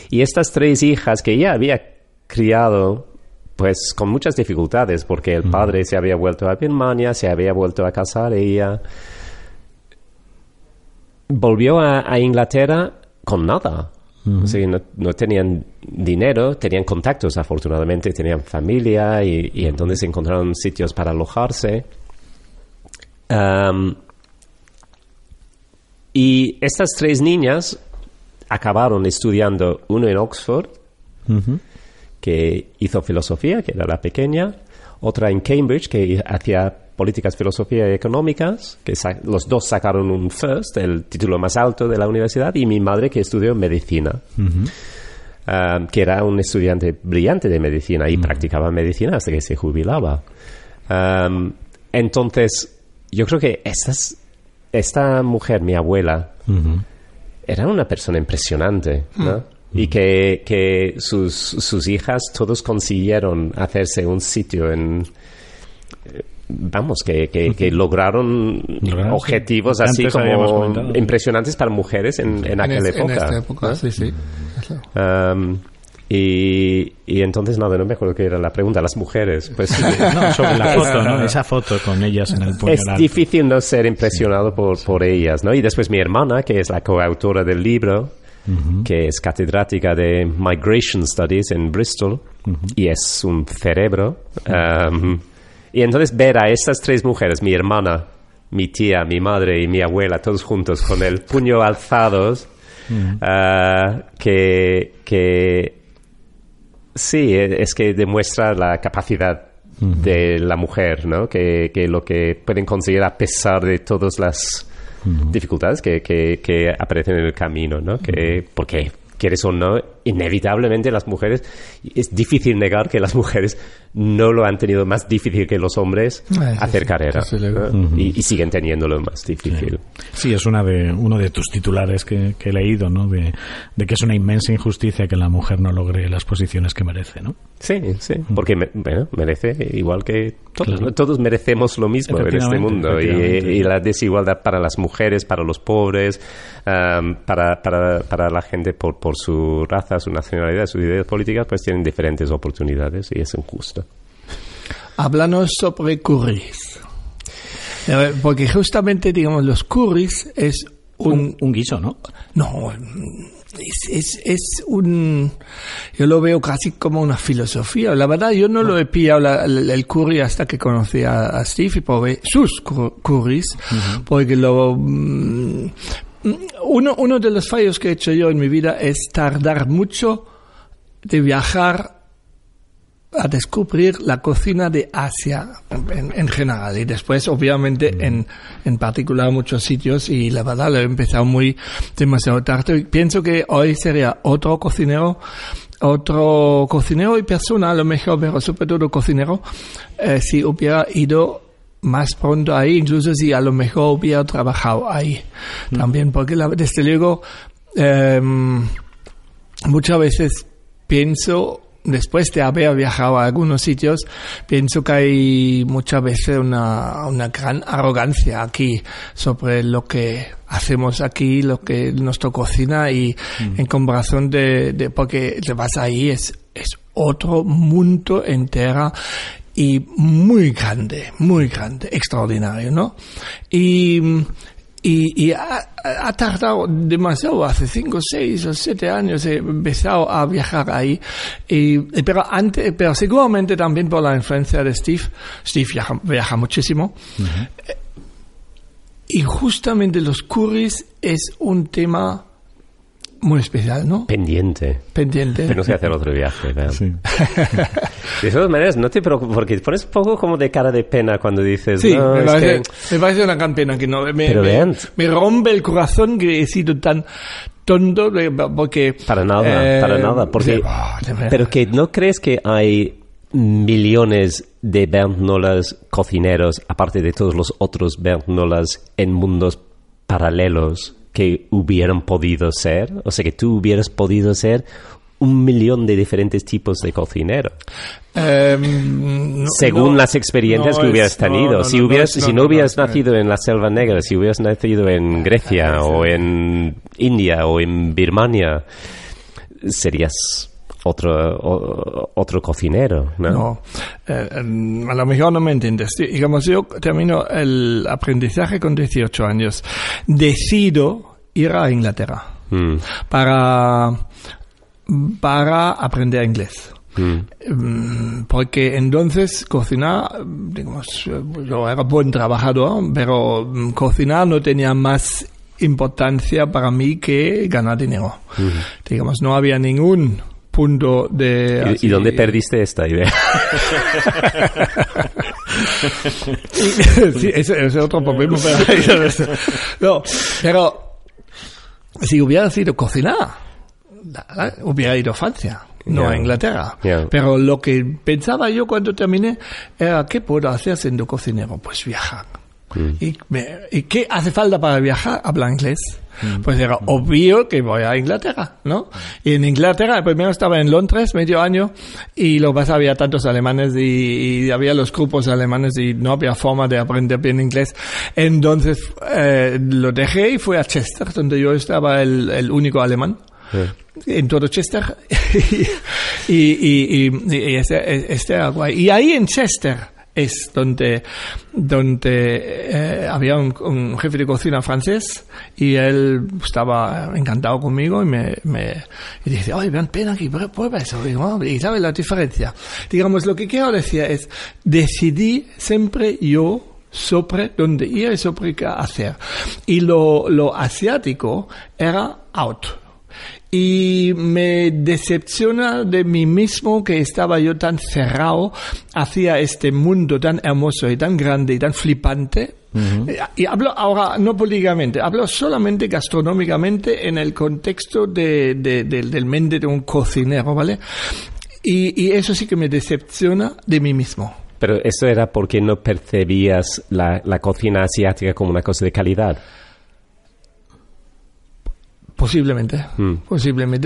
y estas 3 hijas que ella había criado, pues con muchas dificultades, porque el padre se había vuelto a Birmania, se había vuelto a casar, ella volvió a Inglaterra con nada. O sea, no tenían dinero, tenían contactos, afortunadamente, tenían familia, y entonces encontraron sitios para alojarse. Y estas 3 niñas acabaron estudiando, uno en Oxford, que hizo filosofía, que era la pequeña, otra en Cambridge, que hacía políticas, filosofía y económicas, que los 2 sacaron un first, el título más alto de la universidad, y mi madre, que estudió medicina, que era un estudiante brillante de medicina y practicaba medicina hasta que se jubilaba. Entonces, yo creo que esta mujer, mi abuela, era una persona impresionante, ¿no? Y que sus hijas todos consiguieron hacerse un sitio que lograron objetivos así como impresionantes para mujeres en aquella época. En esta época, ¿no? Sí. Y entonces, no me acuerdo qué era la pregunta. Las mujeres, pues no, sobre la foto, ¿no? Esa foto con ellas en el puño. Es difícil no ser impresionado por ellas, ¿no? Y después mi hermana, que es la coautora del libro, que es catedrática de Migration Studies en Bristol, y es un cerebro. Y entonces ver a estas 3 mujeres, mi hermana, mi tía, mi madre y mi abuela, todos juntos con el puño alzados, que sí, es que demuestra la capacidad de la mujer, ¿no? Que lo que pueden conseguir a pesar de todas las dificultades que aparecen en el camino, ¿no? Porque quieres o no, inevitablemente las mujeres, es difícil negar que las mujeres no lo han tenido más difícil que los hombres hacer carrera, ¿no? Y siguen teniéndolo más difícil. Sí, es uno de tus titulares que he leído, ¿no? De que es una inmensa injusticia que la mujer no logre las posiciones que merece, ¿no? Sí, porque merece igual que todos. Claro. ¿No? Todos merecemos lo mismo en este mundo, y la desigualdad para las mujeres, para los pobres, para la gente por su raza, su nacionalidad, sus ideas políticas, pues tienen diferentes oportunidades, y es injusto. Háblanos sobre curries. Porque justamente, digamos, los curries es un guiso, ¿no? No, es un... Yo lo veo casi como una filosofía. La verdad, yo no lo he pillado el curry hasta que conocí a Steve y probé sus curries, porque uno de los fallos que he hecho yo en mi vida es tardar mucho de viajar a descubrir la cocina de Asia en general, y después obviamente en particular muchos sitios, y la verdad lo he empezado demasiado tarde, y pienso que hoy sería otro cocinero y persona a lo mejor, pero sobre todo cocinero, si hubiera ido más pronto ahí, incluso si a lo mejor hubiera trabajado ahí también, porque desde luego muchas veces pienso, después de haber viajado a algunos sitios, pienso que hay muchas veces una gran arrogancia aquí sobre lo que hacemos aquí, lo que nuestra cocina, y en comparación porque te vas ahí es otro mundo entero, y muy grande, extraordinario, ¿no? Y ha tardado demasiado, hace 5, 6 o 7 años he empezado a viajar ahí, pero seguramente también por la influencia de Steve. Steve viaja muchísimo. Uh-huh. Y justamente los curries es un tema muy especial, ¿no? Pendiente. Tenemos que hacer otro viaje, ¿verdad? Sí. De todas maneras, no te preocupes, porque pones un poco como de cara de pena cuando dices... Sí, no, me parece una gran pena que no... Me rompe el corazón que he sido tan tonto, porque... Para nada. Porque, pero que no crees que hay millones de Bernd Nollers cocineros, aparte de todos los otros Bernd Nollers en mundos paralelos, que hubieran podido ser, o sea, que tú hubieras podido ser 1.000.000 de diferentes tipos de cocinero. Según las experiencias que hubieras tenido. Si no hubieras nacido en la Selva Negra, si hubieras nacido en Grecia o en India o en Birmania, serías otro cocinero, ¿no? No, a lo mejor no me entiendes. Digamos, yo termino el aprendizaje con 18 años. Decido ir a Inglaterra para aprender inglés. Porque entonces cocinar, digamos, yo era buen trabajador, pero cocinar no tenía más importancia para mí que ganar dinero. Digamos, no había ningún punto de... ¿Y dónde perdiste esta idea? Sí, ese es otro problema. No, pero si hubiera sido cocinar, hubiera ido a Francia, no a Inglaterra. Pero lo que pensaba yo cuando terminé era, ¿qué puedo hacer siendo cocinero? Pues viajar. ¿Y qué hace falta para viajar? Hablar inglés. Pues era obvio que voy a Inglaterra, ¿no? Y en Inglaterra, primero estaba en Londres medio año y luego había tantos alemanes y había los grupos alemanes y no había forma de aprender bien inglés. Entonces lo dejé y fui a Chester, donde yo estaba el único alemán. En todo Chester. y este era guay. Y ahí en Chester es donde había un jefe de cocina francés y él estaba encantado conmigo y dice, oye, ven aquí, prueba eso. Y ¿sabes la diferencia? Digamos, lo que quiero decir es, decidí siempre yo sobre dónde ir y sobre qué hacer. Y lo asiático era out. Y me decepciona de mí mismo que estaba yo tan cerrado hacia este mundo tan hermoso y tan grande y tan flipante. Uh-huh. Y hablo ahora no políticamente, hablo solamente gastronómicamente en el contexto del mente de un cocinero, ¿vale? Y eso sí que me decepciona de mí mismo. Pero eso era porque no percibías la cocina asiática como una cosa de calidad. Posiblemente.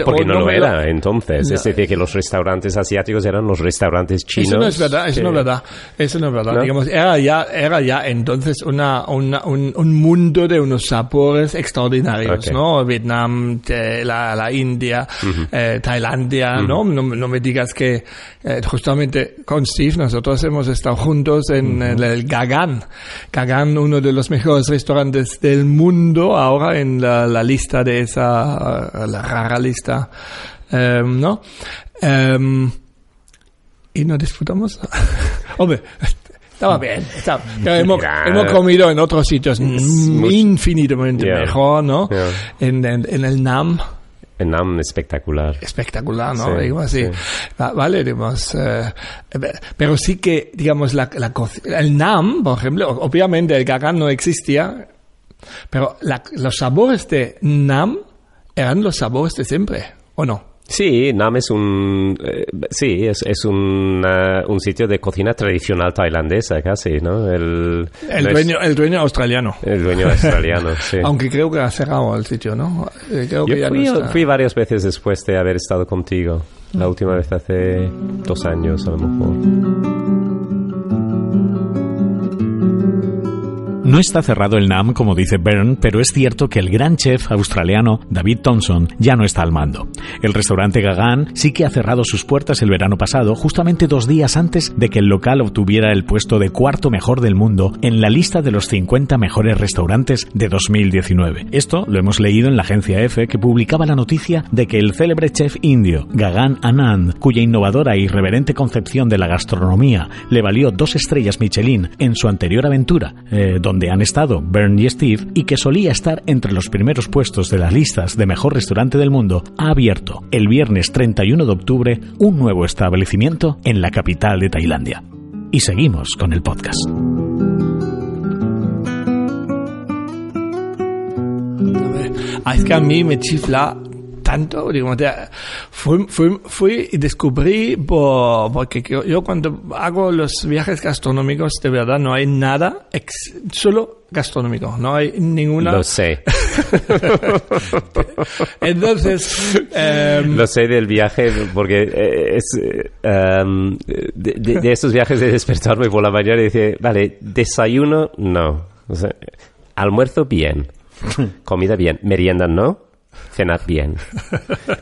Porque no lo era entonces. Es decir, que los restaurantes asiáticos eran los restaurantes chinos. Eso no es verdad, eso no es verdad. ¿No? Digamos, era ya entonces un mundo de unos sabores extraordinarios, okay. ¿No? Vietnam, la India, Tailandia, ¿no? No me digas que justamente con Steve nosotros hemos estado juntos en el Gagan. Gagan, uno de los mejores restaurantes del mundo ahora en la lista de esa la rara lista, ¿no? Y no disfrutamos. Hombre, estaba bien. Pero hemos comido en otros sitios infinitamente mejor, ¿no? En el Nam. El Nam espectacular, ¿no? Sí, digo así. Sí. Vale, digamos, pero sí que, digamos, el Nam, por ejemplo, obviamente el Gagan no existía, pero los sabores de Nam eran los sabores de siempre, ¿o no? Sí, Nam es un sitio de cocina tradicional tailandesa casi, ¿no? El dueño australiano. El dueño australiano, sí. Aunque creo que ha cerrado el sitio, ¿no? Yo fui varias veces después de haber estado contigo. La última vez hace 2 años, a lo mejor. No está cerrado el NAM, como dice Bern, pero es cierto que el gran chef australiano David Thompson ya no está al mando. El restaurante Gagan sí que ha cerrado sus puertas el verano pasado, justamente 2 días antes de que el local obtuviera el puesto de 4º mejor del mundo en la lista de los 50 mejores restaurantes de 2019. Esto lo hemos leído en la agencia EFE, que publicaba la noticia de que el célebre chef indio Gagan Anand, cuya innovadora e irreverente concepción de la gastronomía le valió 2 estrellas Michelin en su anterior aventura, donde han estado Bern y Steve, y que solía estar entre los primeros puestos de las listas de mejor restaurante del mundo, ha abierto el viernes 31 de octubre un nuevo establecimiento en la capital de Tailandia. Y seguimos con el podcast. Es que a mí me chifla tanto, digamos, fui y descubrí, porque yo cuando hago los viajes gastronómicos, de verdad no hay nada, solo gastronómico, no hay ninguna... Lo sé. Entonces... Lo sé del viaje, porque de estos viajes de despertarme por la mañana y decir, vale, desayuno, no. O sea, almuerzo, bien. Comida, bien. Merienda, no. Cenar, bien.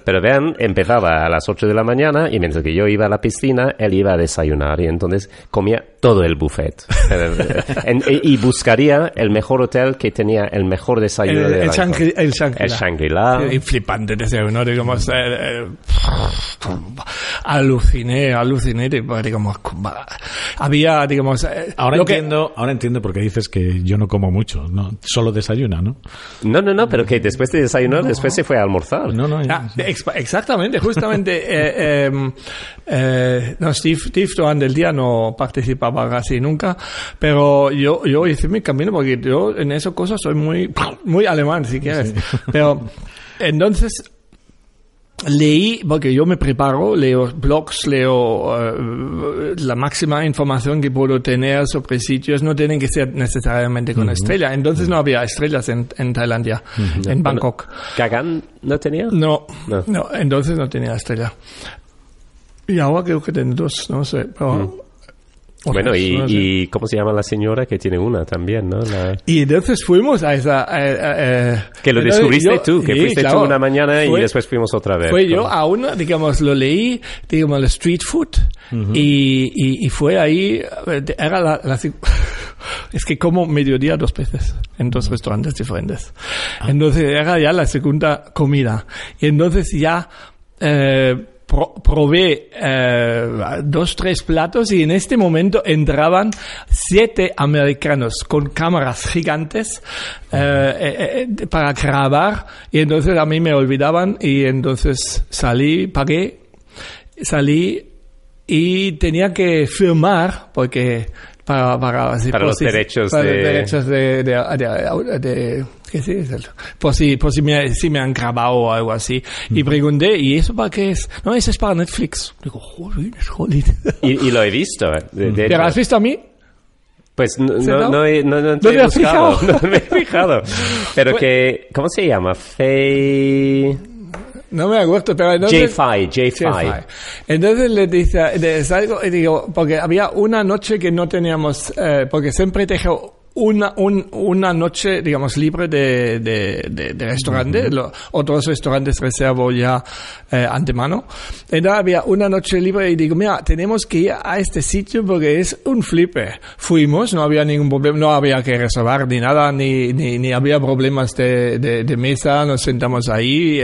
Pero vean, empezaba a las 8 de la mañana y mientras que yo iba a la piscina, él iba a desayunar y entonces comía todo el buffet. Y buscaría el mejor hotel que tenía el mejor desayuno de el Shangri-La. Y flipante desayuno, digamos, aluciné, digamos, había, digamos... Ahora entiendo por qué dices que yo no como mucho, no, solo desayuna, ¿no? No, pero que después de desayunar, después se fue a almorzar. Exactamente, justamente. Steve durante el día no participaba casi nunca, pero yo hice mi camino porque yo en esas cosas soy muy alemán, si quieres. Sí. Pero entonces leí, porque yo me preparo, leo blogs, la máxima información que puedo tener sobre sitios, no tienen que ser necesariamente con estrella. Entonces no había estrellas en Tailandia, en Bangkok. ¿Gagan no tenía? No, entonces no tenía estrella. Y ahora creo que tiene 2, no sé, pero... Bueno, y ¿cómo se llama la señora que tiene una también, no? Y entonces fuimos a esa... que lo descubriste tú, que fuiste tú una mañana y después fuimos otra vez. Yo a una, digamos, lo leí, digamos, el street food, y fue ahí, era es que como mediodía 2 veces en 2 restaurantes diferentes. Entonces era ya la segunda comida. Y entonces ya... probé 2-3 platos y en este momento entraban 7 americanos con cámaras gigantes para grabar, y entonces a mí me olvidaban y entonces pagué y tenía que firmar porque para los derechos de ¿qué es? Por si me han grabado o algo así. Y pregunté, ¿y eso para qué es? No, eso es para Netflix. Digo, joder. Y lo he visto. ¿Pero has visto a mí? Pues no te he buscado. No me he fijado. Pero que, ¿cómo se llama? No me acuerdo, pero entonces... J5. Entonces le dice, salgo y digo, porque había una noche que no teníamos, porque siempre dejo una noche, digamos, libre de restaurante. Otros restaurantes reservo ya antemano. Entonces había una noche libre y digo, mira, tenemos que ir a este sitio porque es un flipe. Fuimos, no había ningún problema, no había que reservar ni nada, ni había problemas de mesa. Nos sentamos ahí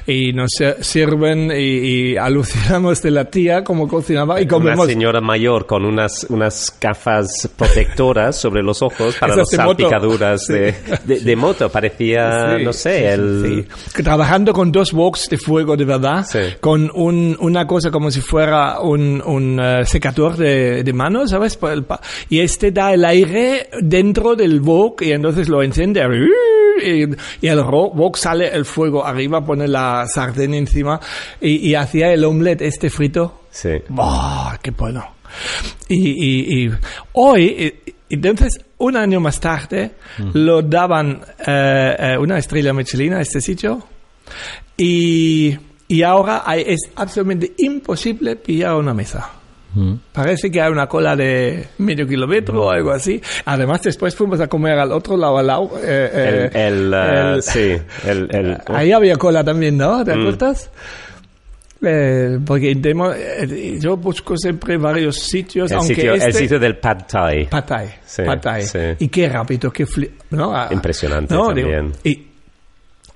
y nos sirven y alucinamos de la tía como cocinaba y comemos. Una señora mayor con unas gafas protectoras sobre los ojos para las salpicaduras de moto. Parecía, no sé, trabajando con 2 woks de fuego de verdad, con una cosa como si fuera un secador de manos, ¿sabes? Y da el aire dentro del wok y entonces lo enciende y el wok sale el fuego arriba, pone la sartén encima y hacía el omelette frito. Sí. ¡Oh, qué bueno! Y hoy... Entonces, un año más tarde, lo daban una estrella Michelin a este sitio y ahora es absolutamente imposible pillar una mesa. Parece que hay una cola de medio kilómetro o algo así. Además, después fuimos a comer al otro lado, ahí había cola también, ¿no? ¿Te acuerdas? Porque yo busco siempre varios sitios. El sitio del Pad Thai. Pad Thai. Sí, Pad Thai. sí. Y qué rápido, ¿no? Impresionante ¿no? también.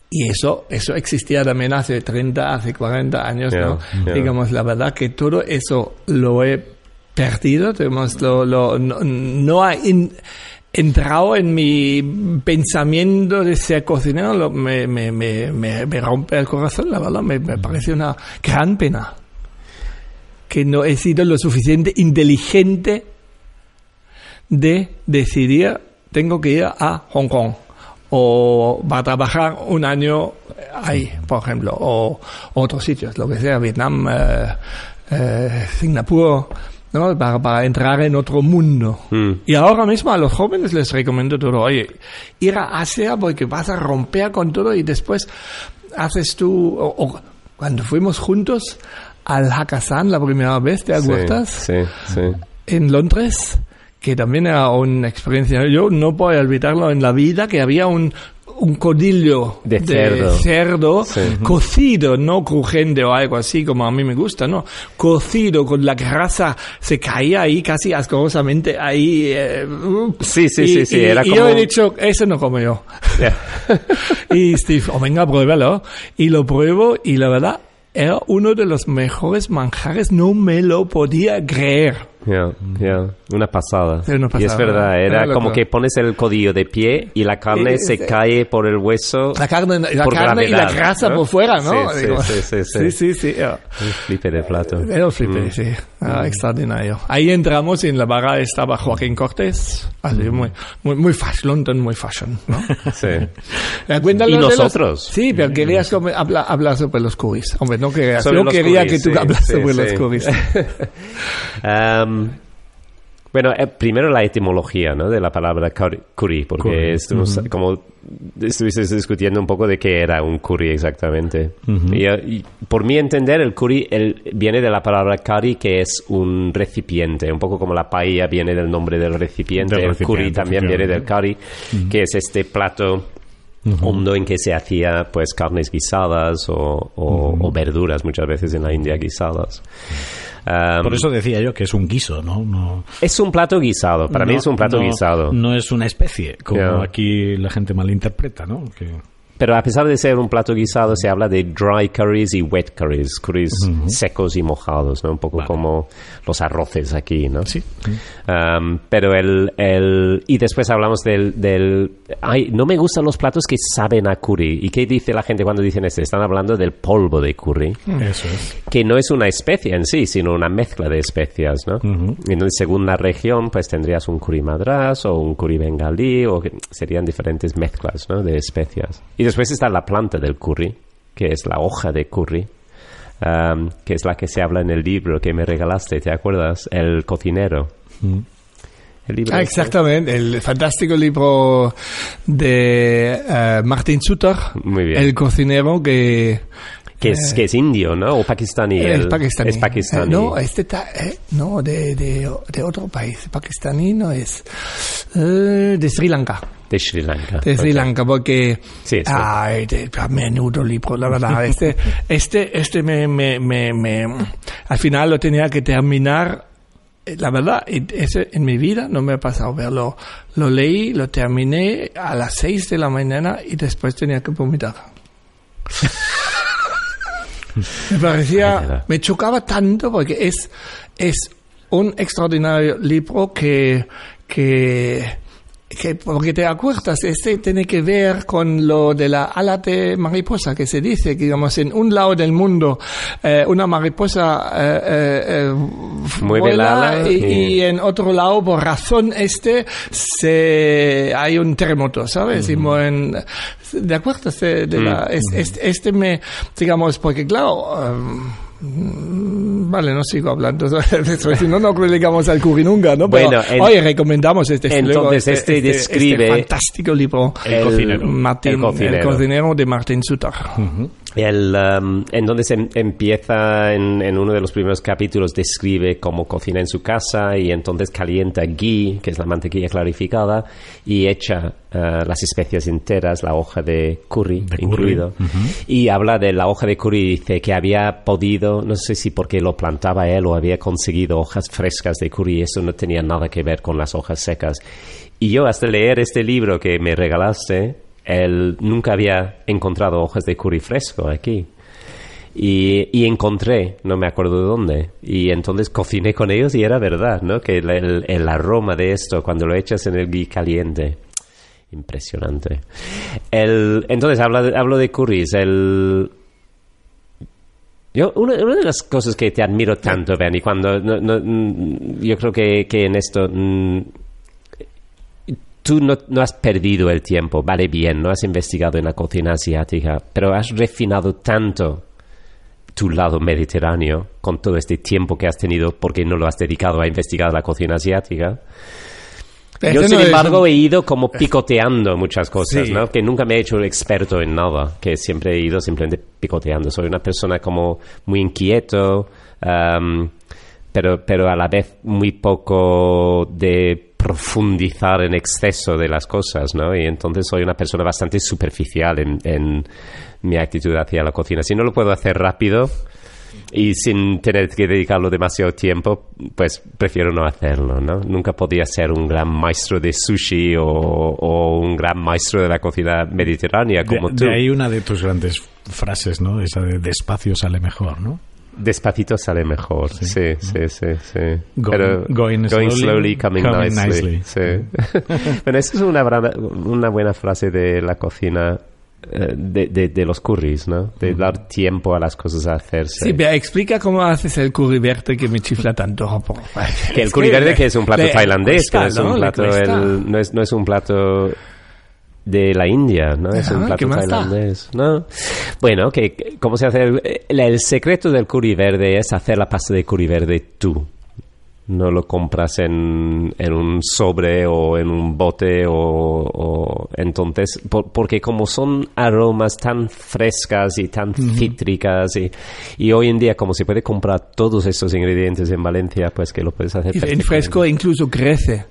Y eso existía también hace 30, hace 40 años, ¿no? Digamos, la verdad que todo eso lo he perdido, digamos, no ha entrado en mi pensamiento de ser cocinero, me rompe el corazón, la verdad, me parece una gran pena que no he sido lo suficiente inteligente de decidir, tengo que ir a Hong Kong. O va a trabajar un año ahí, por ejemplo, o otros sitios, lo que sea, Vietnam, Singapur, ¿no? Para entrar en otro mundo. Y ahora mismo a los jóvenes les recomiendo todo. Oye, ir a Asia porque vas a romper con todo y después haces tú... O cuando fuimos juntos al Hakkasan la primera vez, ¿te acuerdas? Sí. En Londres, que también era una experiencia. Yo no puedo olvidarlo en la vida, que había un codillo de cerdo sí. cocido, no crujiente o algo así como a mí me gusta, no, cocido con la grasa, se caía ahí casi asquerosamente ahí. Sí, era y como... yo he dicho, eso no como yo. Yeah. Y Steve, venga, pruébalo. Y lo pruebo y la verdad, era uno de los mejores manjares, no me lo podía creer. Una pasada. Y es verdad, era como que pones el codillo de pie y la carne se cae por el hueso. La carne gravedad, y la grasa, ¿no? Por fuera, ¿no? Sí. Sí. Un flipe de plato. Era un flipe, sí. Extraordinario. Ahí entramos y en la barra estaba Joaquín Cortés. Así, muy fashion, London, muy fashion, ¿no? Sí. Y nosotros. Sí, pero querías hablar sobre los curries. Hombre, no querías. Yo quería curries, que tú hablas sobre los curries. Bueno, primero la etimología, ¿no? De la palabra curry, porque como estuviste discutiendo un poco de qué era un curry exactamente. Y por mi entender, el curry viene de la palabra curry, que es un recipiente, un poco como la paella viene del nombre del recipiente. El curry también viene del curry, que es este plato hondo en que se hacía pues carnes guisadas o verduras muchas veces en la India guisadas. Por eso decía yo que es un guiso, ¿no? Es un plato guisado, para mí es un plato guisado. No es una especie, como aquí la gente malinterpreta, ¿no? Pero a pesar de ser un plato guisado, se habla de dry curries y wet curries, secos y mojados, ¿no? Un poco como los arroces aquí, ¿no? Sí. Pero y después hablamos ay, no me gustan los platos que saben a curry. ¿Y qué dice la gente cuando dicen esto? Están hablando del polvo de curry. Eso es. Que no es una especia en sí, sino una mezcla de especias, ¿no? Entonces, según la región, pues tendrías un curry madras o un curry bengalí, o que serían diferentes mezclas, ¿no? De especias. Y después está la planta del curry, que es la hoja de curry, que es la que se habla en el libro que me regalaste, ¿te acuerdas? El cocinero. El libro exactamente, el fantástico libro de Martin Suter, muy bien. El cocinero que es indio, ¿no? O pakistaní. Es pakistaní. Es pakistaní. No, de otro país. Pakistaní no es. De Sri Lanka. De Sri Lanka. De Sri Lanka, porque... Sí. Menudo libro, la verdad. Al final lo tenía que terminar. La verdad, ese en mi vida no me ha pasado verlo. Lo leí, lo terminé a las 6 de la mañana y después tenía que vomitar. Me chocaba tanto porque es un extraordinario libro que porque te acuerdas, tiene que ver con lo de la ala de mariposa, que se dice que, digamos, en un lado del mundo una mariposa mueve la ala y en otro lado, por razón hay un terremoto, ¿sabes? ¿De acuerdo? Digamos, porque claro... Vale, no sigo hablando sobre eso, si no llegamos al curry nunca, ¿no? Pero hoy recomendamos entonces describe este fantástico libro, El cocinero. El cocinero de Martin Suter. Entonces empieza en uno de los primeros capítulos, describe cómo cocina en su casa y entonces calienta ghee, que es la mantequilla clarificada, y echa las especias enteras, la hoja de curry incluido. Y habla de la hoja de curry y dice que había podido, no sé si porque lo plantaba él o había conseguido hojas frescas de curry, y eso no tenía nada que ver con las hojas secas. Y yo, hasta leer este libro que me regalaste, él nunca había encontrado hojas de curry fresco aquí. Y encontré, no me acuerdo de dónde, y entonces cociné con ellos y era verdad, ¿no? Que el aroma de esto, cuando lo echas en el ghee caliente, impresionante. Entonces, hablo de curries. Una de las cosas que te admiro tanto, Benny, cuando yo creo que en esto... Tú no has perdido el tiempo, vale bien, no has investigado en la cocina asiática, pero has refinado tanto tu lado mediterráneo con todo este tiempo que has tenido porque no lo has dedicado a investigar la cocina asiática. Yo, sin embargo, he ido como picoteando muchas cosas, ¿no? Que nunca me he hecho experto en nada, que siempre he ido simplemente picoteando. Soy una persona como muy inquieto, pero a la vez muy poco de profundizar en exceso de las cosas, ¿no? Y entonces soy una persona bastante superficial en mi actitud hacia la cocina. Si no lo puedo hacer rápido y sin tener que dedicarlo demasiado tiempo, pues prefiero no hacerlo, ¿no? Nunca podía ser un gran maestro de sushi o un gran maestro de la cocina mediterránea como tú. De ahí una de tus grandes frases, ¿no? Esa de despacio sale mejor, ¿no? Despacito sale mejor, sí. Going slowly, coming nicely. Sí. Bueno, esa es una buena frase de la cocina, de los curries, ¿no? De dar tiempo a las cosas a hacerse. Sí, pero explica cómo haces el curry verde que me chifla tanto. Que el curry verde, que es un plato tailandés, que no es un plato, no es un plato de la India, ¿no? Es un plato tailandés, ¿no? Bueno, ¿cómo se hace? El secreto del curry verde es hacer la pasta de curry verde tú. No lo compras en un sobre o en un bote o entonces, porque como son aromas tan frescas y tan cítricas y hoy en día como se puede comprar todos estos ingredientes en Valencia, pues que lo puedes hacer en fresco incluso crece.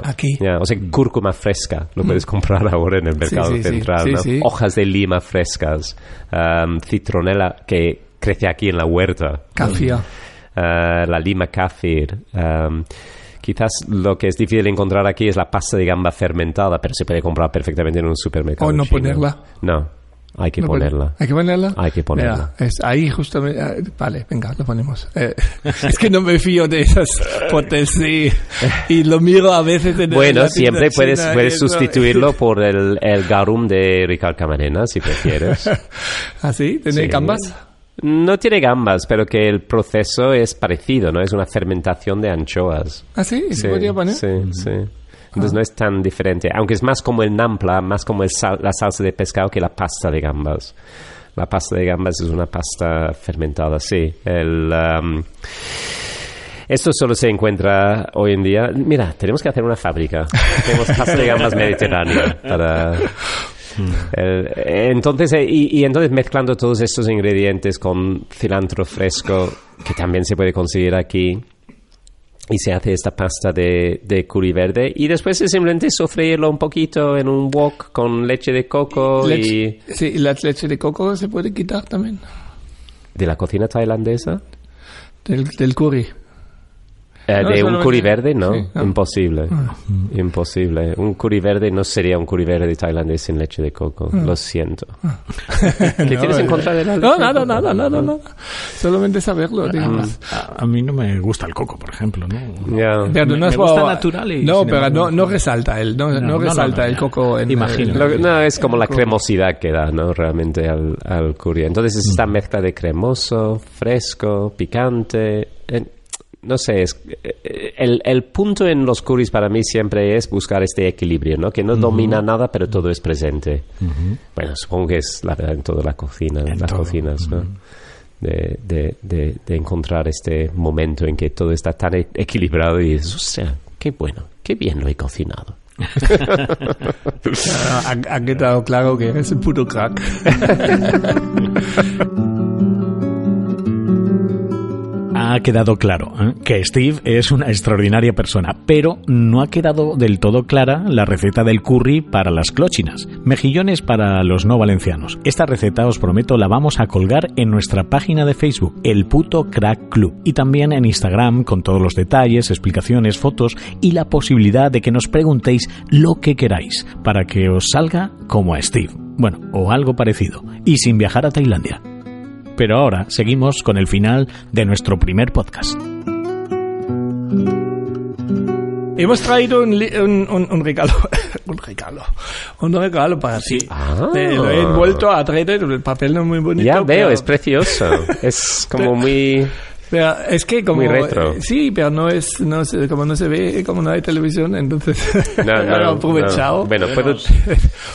Aquí. O sea, cúrcuma fresca lo puedes comprar ahora en el mercado central, ¿no? Sí. Hojas de lima frescas, citronela que crece aquí en la huerta, Kafir. La lima kafir. Quizás lo que es difícil encontrar aquí es la pasta de gamba fermentada, pero se puede comprar perfectamente en un supermercado. ¿O no chino. Ponerla? No. Hay que ponerla. ¿Hay que ponerla? Hay que ponerla. Mira, es ahí justamente... vale, venga, lo ponemos. Es que no me fío de esas potes y lo miro a veces en bueno, siempre puedes sustituirlo por el garum de Ricard Camarena, si prefieres. ¿Ah, sí? ¿Tiene gambas? No tiene gambas, pero que el proceso es parecido, ¿no? Es una fermentación de anchoas. ¿Ah, sí? ¿Se podría poner? Sí. Entonces no es tan diferente, aunque es más como el nampla, más como la salsa de pescado que la pasta de gambas. La pasta de gambas es una pasta fermentada, sí. Esto solo se encuentra hoy en día. Mira, tenemos que hacer una fábrica. Tenemos pasta de gambas mediterránea para... entonces mezclando todos estos ingredientes con cilantro fresco, que también se puede conseguir aquí, y se hace esta pasta de curry verde y después es simplemente sofreírlo un poquito en un wok con leche de coco. Sí, la leche de coco se puede quitar también. ¿De la cocina tailandesa? Del curry. De un curry verde, no, sí, no. Imposible. Imposible. Un curry verde no sería un curry verde tailandés sin leche de coco. Lo siento. ¿Qué tienes en contra de la leche? No. Solamente saberlo, digamos. A mí no me gusta el coco, por ejemplo, ¿no? Yeah. Pero me gusta natural y... No, pero no resalta no resalta el coco. Imagino. Es como la cremosidad que da, ¿no? Realmente al curry. Entonces es esta mezcla de cremoso, fresco, picante... No sé, el punto en los curries para mí siempre es buscar este equilibrio, ¿no? Que no domina nada, pero todo es presente. Bueno, supongo que es la verdad en toda la cocina, en las cocinas, ¿no? De encontrar este momento en que todo está tan equilibrado y dices, o sea, qué bueno, qué bien lo he cocinado. Ha quedado claro que eres un puto crack. Ha quedado claro que Steve es una extraordinaria persona, pero no ha quedado del todo clara la receta del curry para las clóchinas. Mejillones para los no valencianos. Esta receta, os prometo, la vamos a colgar en nuestra página de Facebook, El Puto Crack Club, y también en Instagram con todos los detalles, explicaciones, fotos y la posibilidad de que nos preguntéis lo que queráis para que os salga como a Steve. Bueno, o algo parecido, y sin viajar a Tailandia. Pero ahora seguimos con el final de nuestro primer podcast. Hemos traído un regalo. Un regalo para ti. Lo he envuelto a traer, el papel no es muy bonito. Ya veo, es precioso. Es como muy... Pero es que como... Muy retro. Sí, pero como no se ve, como no hay televisión, entonces... No, aprovechado. No. Bueno,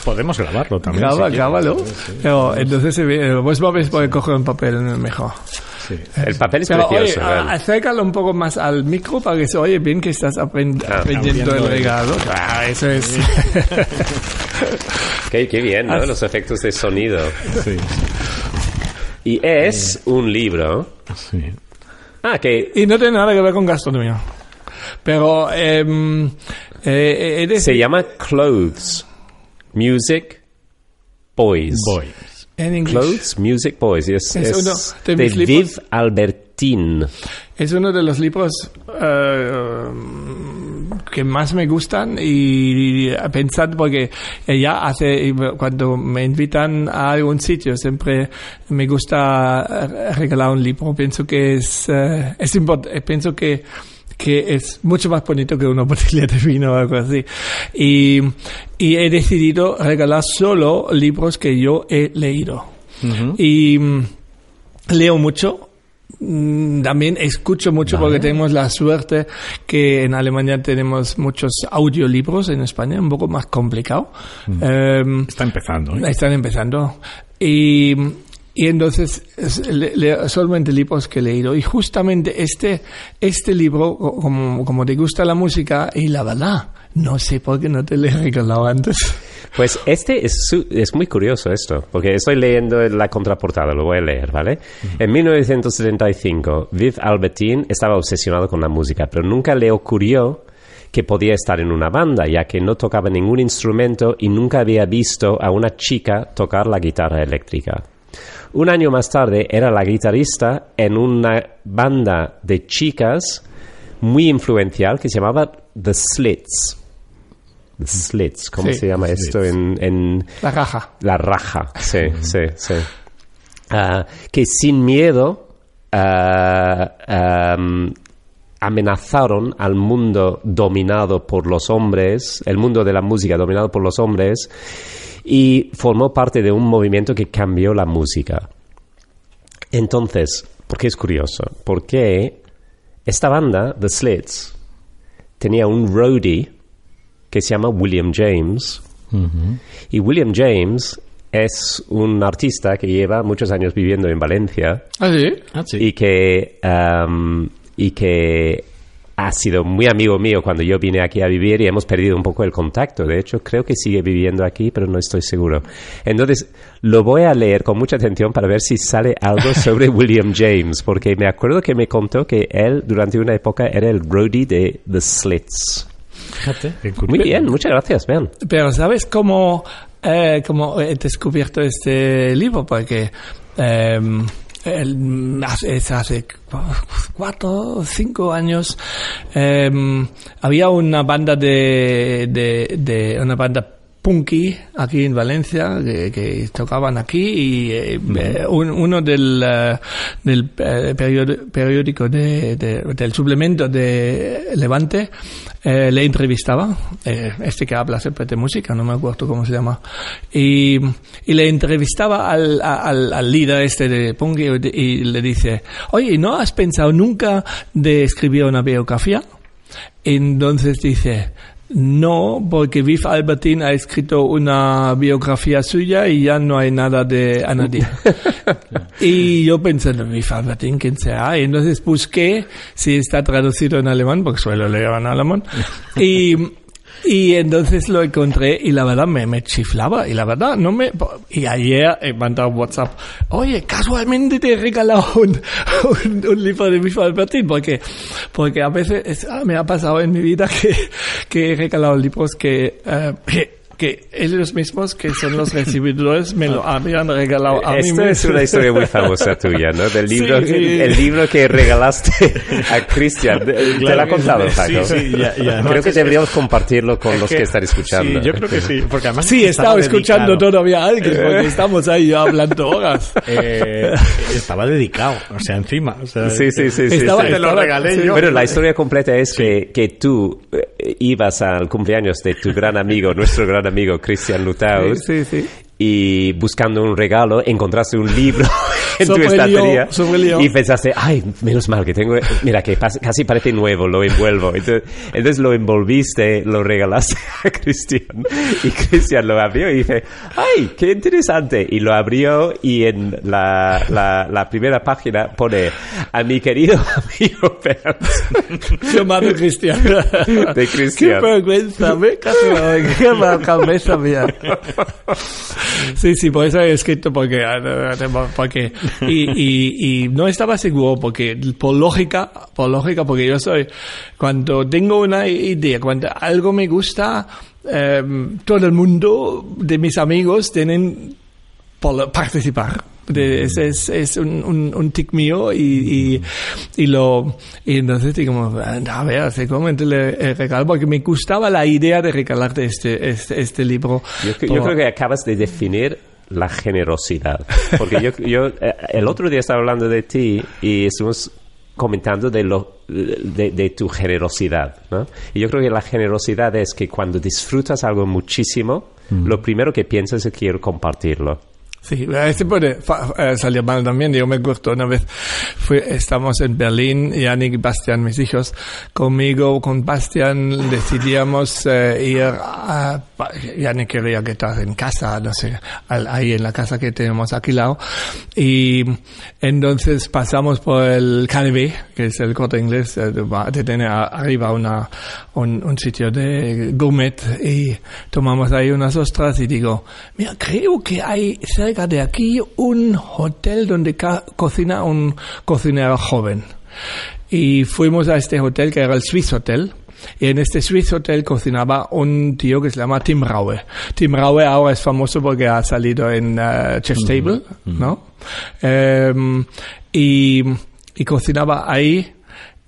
podemos grabarlo también. Grábalo. Sí. Pero entonces se ve... Pues Bob puede coger un papel mejor. Sí. El papel es pero, precioso. Oye, acércalo un poco más al micro para que se oye bien que estás aprendiendo el regalo. Claro, eso es... Qué bien, ¿no? Los efectos de sonido. Sí. Y es un libro... Sí. Y no tiene nada que ver con gastronomía. Pero se llama Clothes, Music, Boys. En inglés. Clothes, Music, Boys. Es uno de Viv Albertin. Es uno de los libros que más me gustan y pensar porque ella cuando me invitan a algún sitio siempre me gusta regalar un libro. Pienso que es importante. Pienso que es mucho más bonito que una botella de vino o algo así. Y he decidido regalar solo libros que yo he leído. Uh-huh. Y leo mucho. También escucho mucho porque tenemos la suerte que en Alemania tenemos muchos audiolibros, en España un poco más complicado. Está empezando. Están empezando. Y entonces leo solamente libros que he leído. Y justamente este libro, como te gusta la música, y la verdad, no sé por qué no te lo he regalado antes. Pues es muy curioso esto, porque estoy leyendo la contraportada, lo voy a leer, ¿vale? En 1975, Viv Albertin estaba obsesionado con la música, pero nunca le ocurrió que podía estar en una banda, ya que no tocaba ningún instrumento y nunca había visto a una chica tocar la guitarra eléctrica. Un año más tarde era la guitarrista en una banda de chicas muy influencial que se llamaba The Slits. The Slits, ¿cómo se llama esto en La Raja. La Raja, sí. Que sin miedo amenazaron al mundo dominado por los hombres, el mundo de la música dominado por los hombres, y formó parte de un movimiento que cambió la música. Entonces, ¿por qué es curioso? Porque esta banda, The Slits, tenía un roadie que se llama William James. Uh-huh. Y William James es un artista que lleva muchos años viviendo en Valencia. ¿Ah, sí? Y que ha sido muy amigo mío cuando yo vine aquí a vivir y hemos perdido un poco el contacto. De hecho, creo que sigue viviendo aquí, pero no estoy seguro. Entonces, lo voy a leer con mucha atención para ver si sale algo sobre William James, porque me acuerdo que me contó que él, durante una época, era el roadie de The Slits. Fíjate. Muy bien, muchas gracias, Ben. Pero ¿sabes cómo he descubierto este libro? Porque hace 4 o 5 años había una banda una banda punky aquí en Valencia que tocaban aquí y uno del periódico del suplemento de Levante le entrevistaba, que habla siempre de música, no me acuerdo cómo se llama, y le entrevistaba al líder de punk y le dice: oye, ¿no has pensado nunca de escribir una biografía? Entonces dice: no, porque Viv Albertin ha escrito una biografía suya y ya no hay nada de Anadí. Y yo pensé, Viv Albertin, ¿quién será? Y entonces busqué si está traducido en alemán, porque suelo leer en alemán. Y Y entonces lo encontré y la verdad me chiflaba. Y la verdad no me... Y ayer he mandado un WhatsApp. Oye, casualmente te he regalado un libro de Michel Albertin. Porque a veces me ha pasado en mi vida que he regalado libros que ellos mismos, que son los recibidores, me lo habían regalado a mí mismo. Esta es una historia muy famosa tuya, ¿no? Del libro, sí. El libro que regalaste a Cristian. ¿Te lo ha contado, Paco? Sí, ya. Creo que deberíamos compartirlo con los que están escuchando. Sí, yo creo que sí. Porque además sí, estaba escuchando todavía a alguien, porque estamos ahí hablando horas. Estaba dedicado, o sea, encima. O sea, sí. Te lo regalé yo. Pero la historia completa es que tú ibas al cumpleaños de tu gran amigo, nuestro gran amigo Cristian Lutaus, sí. Y buscando un regalo encontraste un libro en tu estantería y pensaste, ay, menos mal que tengo, mira que casi parece nuevo, lo envuelvo. Entonces lo envolviste, lo regalaste a Cristian y Cristian lo abrió y dice, ay, qué interesante, y lo abrió y en la primera página pone a mi querido amigo Bernd, llamado Cristian. De Cristian. Qué vergüenza, qué cabeza mía. Sí, por eso he escrito porque y no estaba seguro porque por lógica, porque yo soy, cuando tengo una idea, cuando algo me gusta, todo el mundo de mis amigos tienen por participar. Es un tic mío y entonces digo, a ver, seguramente le regalo porque me gustaba la idea de regalarte este libro. Yo creo que acabas de definir la generosidad, porque yo el otro día estaba hablando de ti y estuvimos comentando de tu generosidad, ¿no? Y yo creo que la generosidad es que cuando disfrutas algo muchísimo, lo primero que piensas es que quiero compartirlo. Sí, este puede salir mal también. Yo me acuerdo una vez, estamos en Berlín, Yannick y Bastian, mis hijos, conmigo, con Bastian, decidíamos ir a... Yannick quería quedar en casa, no sé, ahí en la casa que tenemos alquilado. Y entonces pasamos por el KaDeWe, que es el Corte Inglés, de tener arriba un sitio de gourmet, y tomamos ahí unas ostras y digo, mira, creo que hay cerca de aquí un hotel donde cocina un cocinero joven. Y fuimos a este hotel que era el Swiss Hotel. Y en este Swiss Hotel cocinaba un tío que se llama Tim Raue. Tim Raue ahora es famoso porque ha salido en Chef's Table, ¿no? Y cocinaba ahí.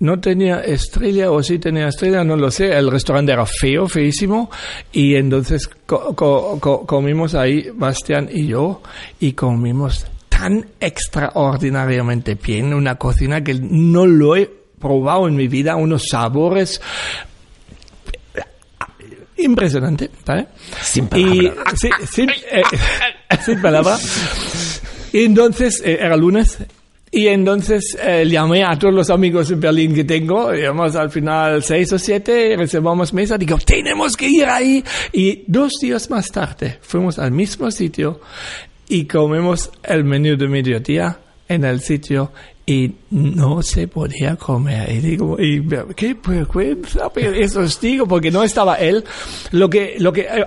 No tenía estrella, o sí tenía estrella, no lo sé. El restaurante era feísimo. Y entonces comimos ahí, Bastian y yo, y comimos tan extraordinariamente bien. Una cocina que no lo he probado en mi vida, unos sabores impresionante, ¿vale? Sin palabras. Sin palabras. Y entonces, era lunes. Y entonces llamé a todos los amigos en Berlín que tengo, íbamos al final 6 o 7, reservamos mesa, digo, tenemos que ir ahí. Y 2 días más tarde fuimos al mismo sitio y comemos el menú de mediodía en el sitio y no se podía comer. Y digo, qué vergüenza, pero eso os digo, porque no estaba él. Lo que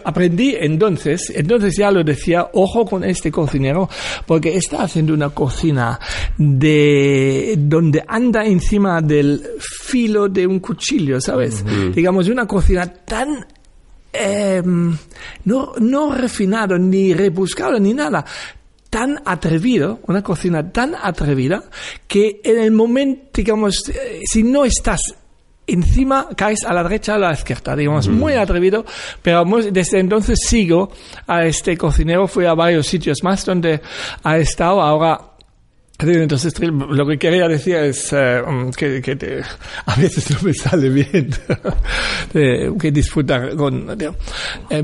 aprendí entonces ya lo decía, ojo con este cocinero, porque está haciendo una cocina donde anda encima del filo de un cuchillo, ¿sabes? Digamos, una cocina tan no refinado, ni rebuscado, ni nada, tan atrevido, una cocina tan atrevida, que en el momento, digamos, si no estás encima, caes a la derecha o a la izquierda, digamos, muy atrevido, pero desde entonces sigo a este cocinero, fui a varios sitios más donde ha estado, ahora. Entonces, lo que quería decir es que a veces no me sale bien que disfrutar con...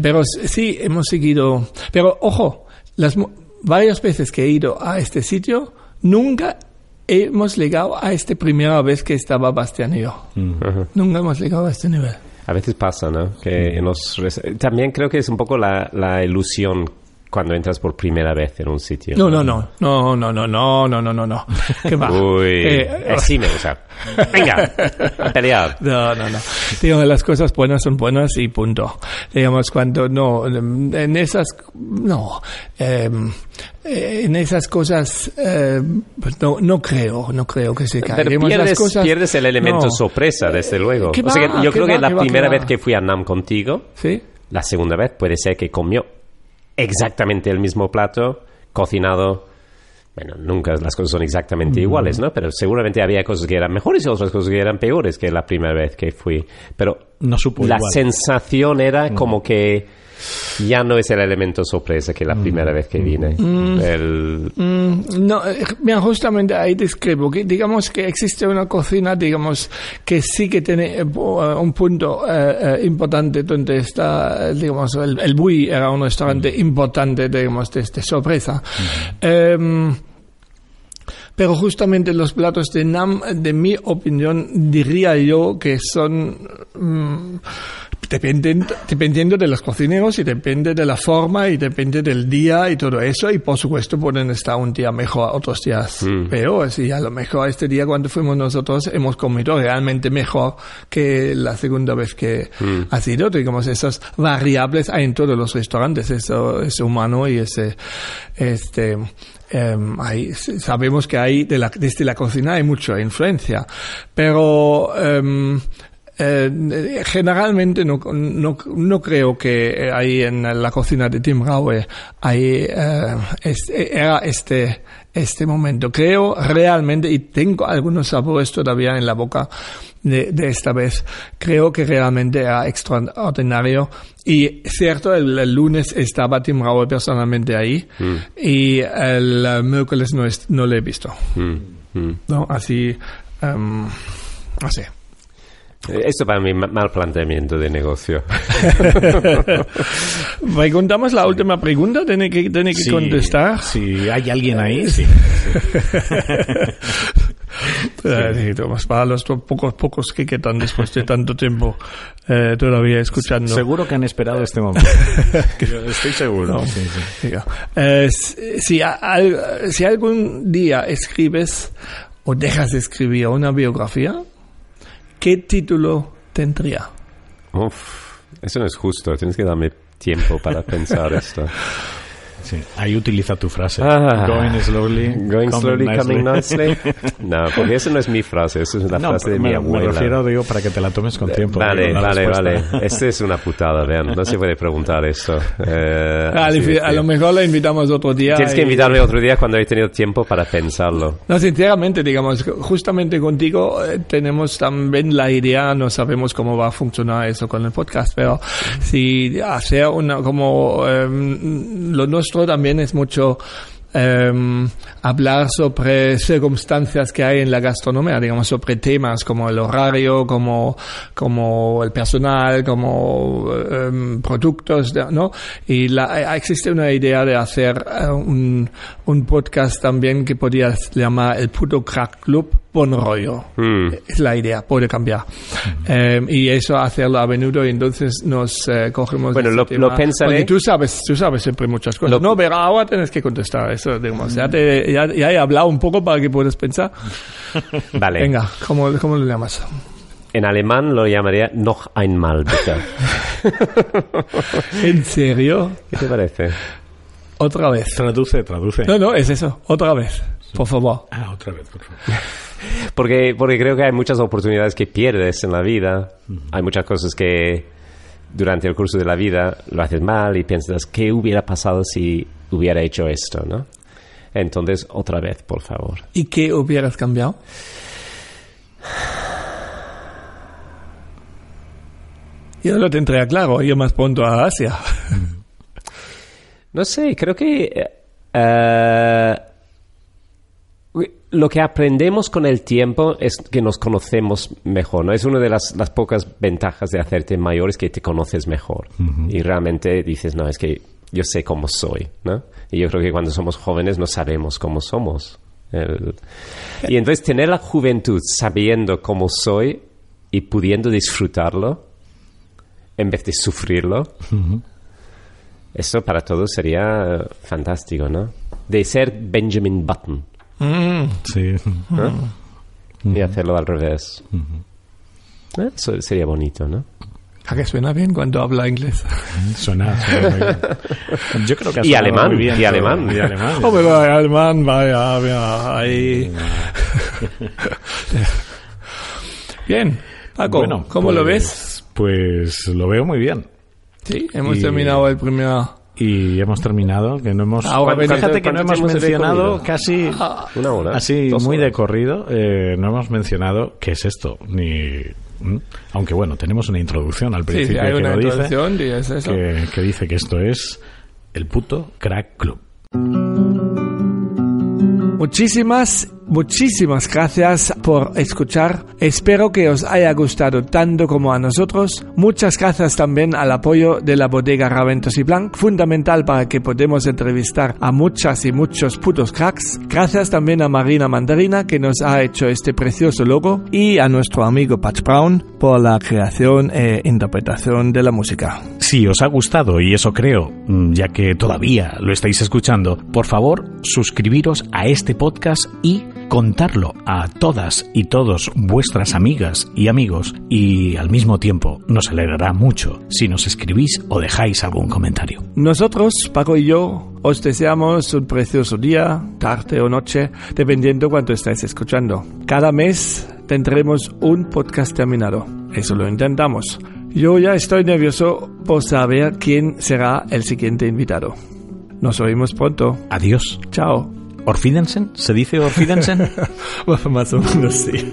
pero sí, hemos seguido... Pero, ojo, varias veces que he ido a este sitio, nunca hemos llegado a esta primera vez que estaba Bastian y yo. Nunca hemos llegado a este nivel. A veces pasa, ¿no? Que también creo que es un poco la ilusión cuando entras por primera vez en un sitio. No. ¿Qué va? Uy, sí me gusta. Venga, a pelear. No. Digamos, las cosas buenas son buenas y punto. Digamos, cuando en esas cosas, pues no creo que se caiga. Pero pierdes el elemento sorpresa, desde luego. O sea, que yo creo que la primera vez que fui a Nam contigo, ¿sí? La segunda vez puede ser que comió exactamente el mismo plato, cocinado. Bueno, nunca las cosas son exactamente iguales, ¿no? Pero seguramente había cosas que eran mejores y otras cosas que eran peores que la primera vez que fui. Pero no supo la igual. Sensación como que ya no es el elemento sorpresa que la primera vez que vine. No, mira, justamente ahí discrepo. Que digamos que existe una cocina, digamos, que sí que tiene un punto importante donde está, digamos, el Bui era un restaurante importante, digamos, de sorpresa. Pero justamente los platos de Nam, de mi opinión, diría yo que son dependiendo de los cocineros y depende de la forma y depende del día y todo eso, y por supuesto pueden estar un día mejor, otros días peores, y a lo mejor este día cuando fuimos nosotros hemos comido realmente mejor que la segunda vez que ha sido. Digamos, esas variables hay en todos los restaurantes, eso es humano y sabemos que hay desde la cocina hay mucha influencia, pero generalmente no creo que ahí en la cocina de Tim Raue era este momento. Creo realmente, y tengo algunos sabores todavía en la boca de esta vez, creo que realmente era extraordinario. Y cierto, el lunes estaba Tim Raue personalmente ahí, y el miércoles no lo he visto. No, así. Esto para mí mal planteamiento de negocio. Preguntamos la última pregunta, tiene que contestar. Si hay alguien ahí, sí. Para los pocos que quedan después de tanto tiempo todavía escuchando. Seguro que han esperado este momento. Estoy seguro. No. Sí. Si algún día escribes o dejas de escribir una biografía, ¿qué título tendría? Eso no es justo. Tienes que darme tiempo para pensar esto. Sí, ahí utiliza tu frase. Going slowly, coming nicely. No, porque eso no es mi frase, eso es la frase de mi abuela. Me refiero, digo, para que te la tomes con tiempo. Vale. Esto es una putada, vean. No se puede preguntar eso. A lo mejor la invitamos otro día. Tienes que invitarme otro día cuando he tenido tiempo para pensarlo. No, sinceramente, digamos, justamente contigo tenemos también la idea, no sabemos cómo va a funcionar eso con el podcast, pero si hacer lo nuestro también es mucho hablar sobre circunstancias que hay en la gastronomía, digamos, sobre temas como el horario, como el personal, como productos, ¿no? Y existe una idea de hacer un podcast también que podría llamar el Puto Crack Club Bon Rollo. Es la idea, puede cambiar. Y eso hacerlo a menudo, y entonces nos cogemos. Bueno, lo pensaré. Porque tú sabes siempre muchas cosas. No, pero ahora tienes que contestar eso, digamos. Ya he hablado un poco para que puedas pensar. Vale. Venga, ¿cómo lo llamas? En alemán lo llamaría noch einmal, bitte. ¿En serio? ¿Qué te parece? Otra vez. Traduce. No, es eso. Otra vez. Por favor. Otra vez, por favor. Porque creo que hay muchas oportunidades que pierdes en la vida. Hay muchas cosas que durante el curso de la vida lo haces mal y piensas, ¿qué hubiera pasado si hubiera hecho esto, no? Entonces, otra vez, por favor. ¿Y qué hubieras cambiado? Yo lo tendría claro, yo más pronto a Asia. No sé, creo que lo que aprendemos con el tiempo es que nos conocemos mejor, ¿no? Es una de las pocas ventajas de hacerte mayor, es que te conoces mejor. Y realmente dices, no, es que yo sé cómo soy, ¿no? Y yo creo que cuando somos jóvenes no sabemos cómo somos. Y entonces tener la juventud sabiendo cómo soy y pudiendo disfrutarlo en vez de sufrirlo, Esto para todos sería fantástico, ¿no? De ser Benjamin Button. Sí. ¿No? Y hacerlo al revés. Eso sería bonito, ¿no? ¿A que suena bien cuando habla inglés? Suena muy bien. Yo creo que ha Y sonado alemán, muy bien y todo. alemán. Y alemán. Oh, pero alemán, vaya, ahí. Bien. Paco, Bueno, ¿cómo lo ves? Pues lo veo muy bien. Sí, hemos Y- terminado el primer... Y hemos terminado, que no hemos... Ahora, Fíjate que no ¿cuánto hemos tiempo se ve mencionado comido? casi... Una hora. Así, 2 muy horas. de corrido, no hemos mencionado qué es esto, ni... Aunque bueno, tenemos una introducción al Sí, principio hay que una lo dice, introducción y es eso. que dice que esto es el puto Crack Club. Muchísimas gracias por escuchar. Espero que os haya gustado tanto como a nosotros. Muchas gracias también al apoyo de la bodega Raventos y Blanc, fundamental para que podamos entrevistar a muchas y muchos putos cracks. Gracias también a Marina Mandarina, que nos ha hecho este precioso logo, y a nuestro amigo Patch Brown por la creación e interpretación de la música. Si os ha gustado, y eso creo, ya que todavía lo estáis escuchando, por favor, suscribiros a este podcast y contarlo a todas y todos vuestras amigas y amigos, y al mismo tiempo nos alegrará mucho si nos escribís o dejáis algún comentario. Nosotros, Paco y yo, os deseamos un precioso día, tarde o noche, dependiendo cuánto estáis escuchando. Cada mes tendremos un podcast terminado. Eso lo intentamos. Yo ya estoy nervioso por saber quién será el siguiente invitado. Nos oímos pronto. Adiós. Chao. ¿Orfidensen? ¿Se dice Orfidensen? Más o menos sí.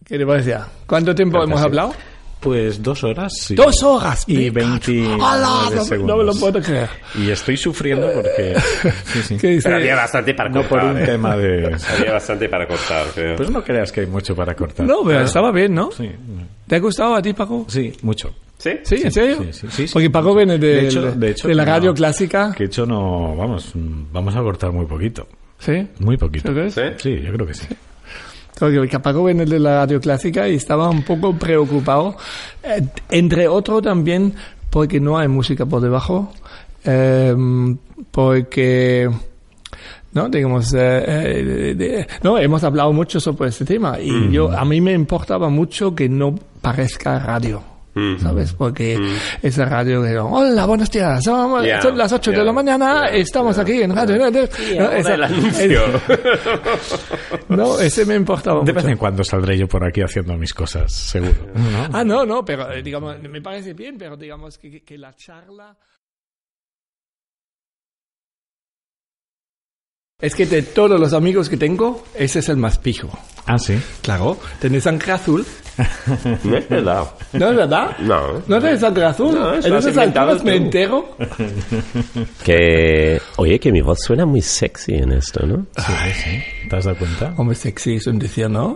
¿Qué te parecía? ¿Cuánto tiempo hemos hablado? Pues 2 horas. Sí. 2 horas. Y 20 ¡Hala! segundos. No me lo puedo creer. Y estoy sufriendo porque... Sí, sí. ¿Qué dice? Pero había bastante para No cortar. por un tema de... Había bastante para cortar, creo. Pues no creas que hay mucho para cortar. No, pero estaba bien, ¿no? Sí, ¿Te ha gustado a ti, Paco? sí, mucho. ¿Sí? ¿Sí? ¿En serio? Sí. Porque Paco viene De hecho, de la radio clásica. Que hecho no... Vamos a cortar muy poquito. ¿Sí? Muy poquito. ¿Tú crees? ¿Sí? Sí, yo creo que sí. Porque Paco viene de la radio clásica y estaba un poco preocupado. Entre otro también porque no hay música por debajo. Porque... ¿no? Digamos, no, hemos hablado mucho sobre este tema y a mí me importaba mucho que no parezca radio. ¿Sabes? Porque esa radio que hola, buenos días, son las 8 de la mañana, estamos aquí en radio. ¿no? El anuncio. No, ese me importaba De mucho. vez en cuando saldré yo por aquí haciendo mis cosas, seguro. ¿No? No, pero digamos, me parece bien, pero digamos que la charla... Es que de todos los amigos que tengo, ese es el más pijo. Ah, sí. Claro, tenés sangre azul. No es verdad. ¿No es verdad? No. ¿No tenés sangre azul? No, eso lo has Entonces inventado alturas me tú. entero. Oye, que mi voz suena muy sexy en esto, ¿no? Sí. ¿Te has dado cuenta? Hombre, sexy es un decir, ¿no?